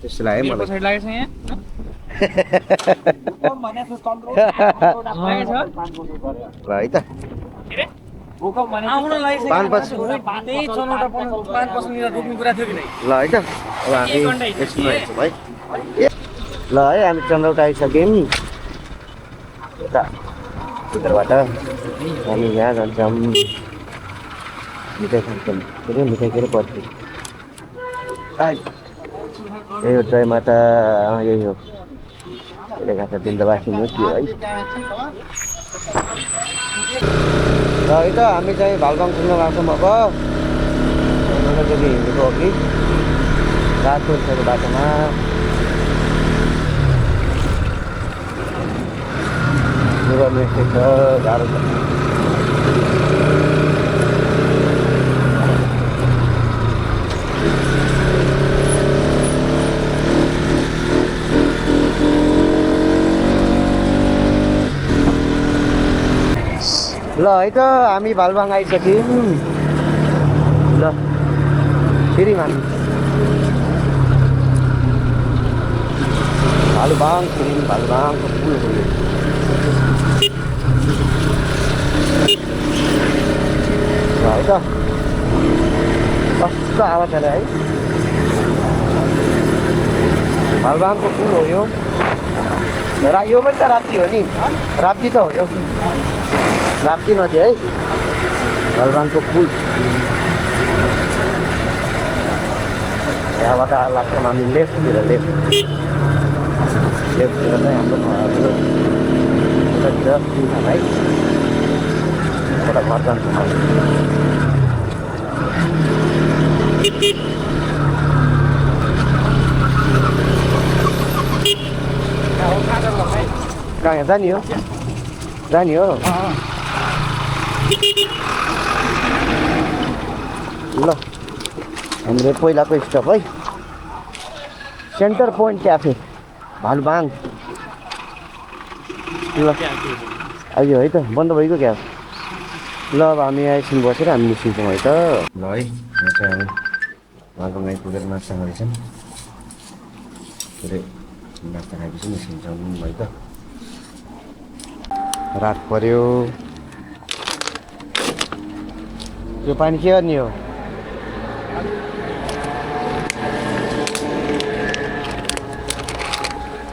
त्यस्तो लाग्यो मेरो मलाई पछाडि लागेको छ यहाँ ल है त त्यही चलौटा पान पसलनिर रोक्ने कुरा थियो कि नै ल है त अब हामी एकछिन आइन्छौँ है ल है हामी चन्द्रौटा आइसक्यौँ यता भित्रबाट हामी यहाँ जान्छौँ मिठाई खान्छौँ के अरे मिठाई के अरे पर्छ यही हो जय माता यही हो त्यसले गर्दा बिन्दवासी हो के है र है त हामी चाहिँ भालबाङ पुग्न लाग्छौँ अब हिँडेको अघि रातो छ बाटोमा छ गाह्रो छ ल है त हामी भालबाङ आइसक्यौँ ल फेरि हामी भालबाङ फेरि भालबाङको पुल हो यो है त कस्तो आवाज आयो है भालबाङको पुल हो यो यो पनि त राप्ती हो नि राप्ती त हो यो राप्ती नदी है भालबाङको पुल यहाँबाट लाग्छौँ हामी लेफ्टतिर लेफ्टतिर चाहिँ हाम्रो उतातिर पुल छ है एउटा घर जान्छौँ कहाँ यहाँ जाने हो ल हाम्रो पहिलाको स्टप है सेन्टर पोइन्ट क्याफे भालबाङ ल आइयो है त बन्द भइगयो क्या ल अब हामी एकछिन बसेर हामी निस्किन्छौँ है त ल है यहाँ चाहिँ हामी भालबाङ आइपुगेर नास्ता गरेछौँ पुरै नास्ता खाएपछि निस्किन्छौँ है त रात पर्यो यो पानी के गर्ने हो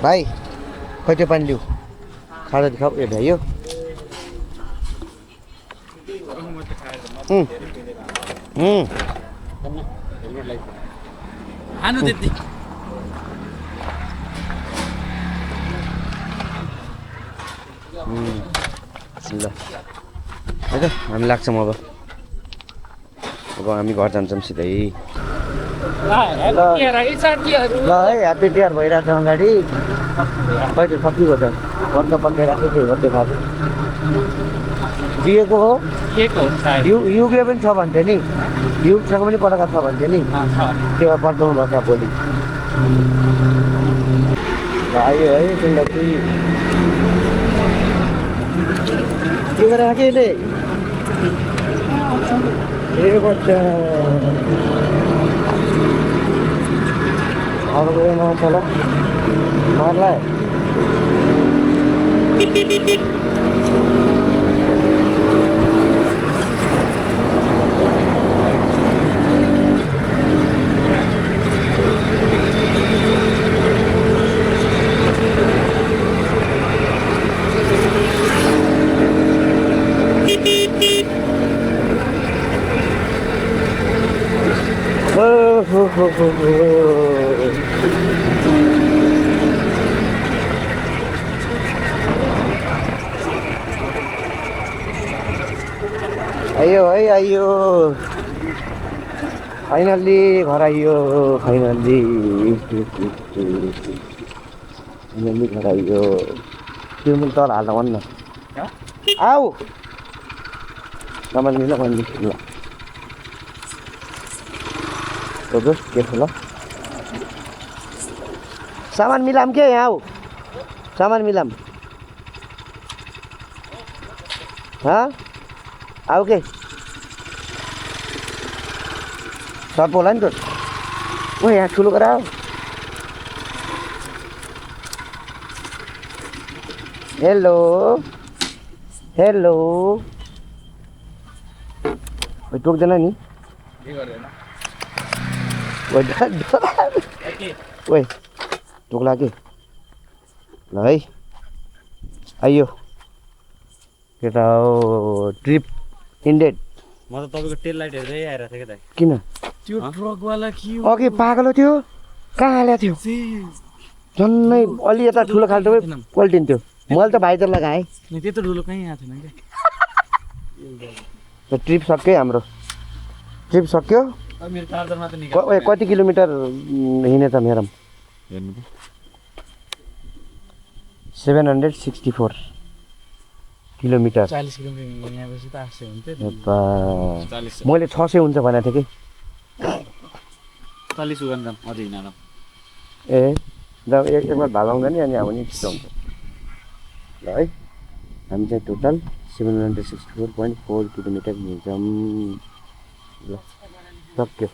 भाइ खै त्यो पानी लिऊ खाँदा खाऊ ए भ्याइयो खानु त्यति ल है त हामी लाग्छौँ अब हामी घर जान्छौँ सिधै ल है ह्याप्पी तिहार भइरहेको छ अगाडि खै त्यो सकिएको छ वर्ष पकाइरहेको थियो त्यो खाएको दिएको हो युगले पनि छ भन्थ्यो नि युगसँग पनि पटाएको छ भन्थ्यो नि त्यो पठाउनु भएको छ भोलि आयो है त्यसलाई के गरेर के ले ए बच्चा और कोई ना चलो मार लाए आइयो है आइयो फाइनल्ली घर आइयो फाइनल्ली घर आइयो त्यो पनि तर हाल्दा भन् न आऊ सामान मिला भन्नु ल तो के ल सामान मिलाम के यहाँ आऊ सामान मिलाम हाँ आऊ के सर्प होला नि त ओ यहाँ ठुलो गरेर आऊ हेलो हेलो ओइ टोक्दैन नि ओइ टोक्ला के ल है आइयो केटा हो ट्रिप इन्डेड म त तपाईँको टेल लाइट हेर्दै आइरहेको थिएँ कि दाइ किन त्यो ट्रकवाला के हो अघि पागल हो त्यो कहाँ हालेको थियो झन्नै अलि यता ठुलो खाल्टो पल्टिन्थ्यो मैले त भाइजर लगाएँ नि त्यत्रो ठुलो कहीँ आएको थिएन क्या ट्रिप सक्यो हाम्रो ट्रिप सक्यो अब मेरो चार्जर मात्र ओए कति किलोमिटर हिँडेछ मेरो 764 किलोमिटर 40 किलोमिटर यहाँपछि त 800 हुन्थ्यो मैले 600 हुन्छ भनेको थिएँ कि 40 उगान काम अझै हिँड्न ए जब एकबार भागाउँदा नि अनि अब नि छिटो हुन्छ ल है हामी चाहिँ टोटल 764.4 किलोमिटर हिँड्छौँ ल सक्यो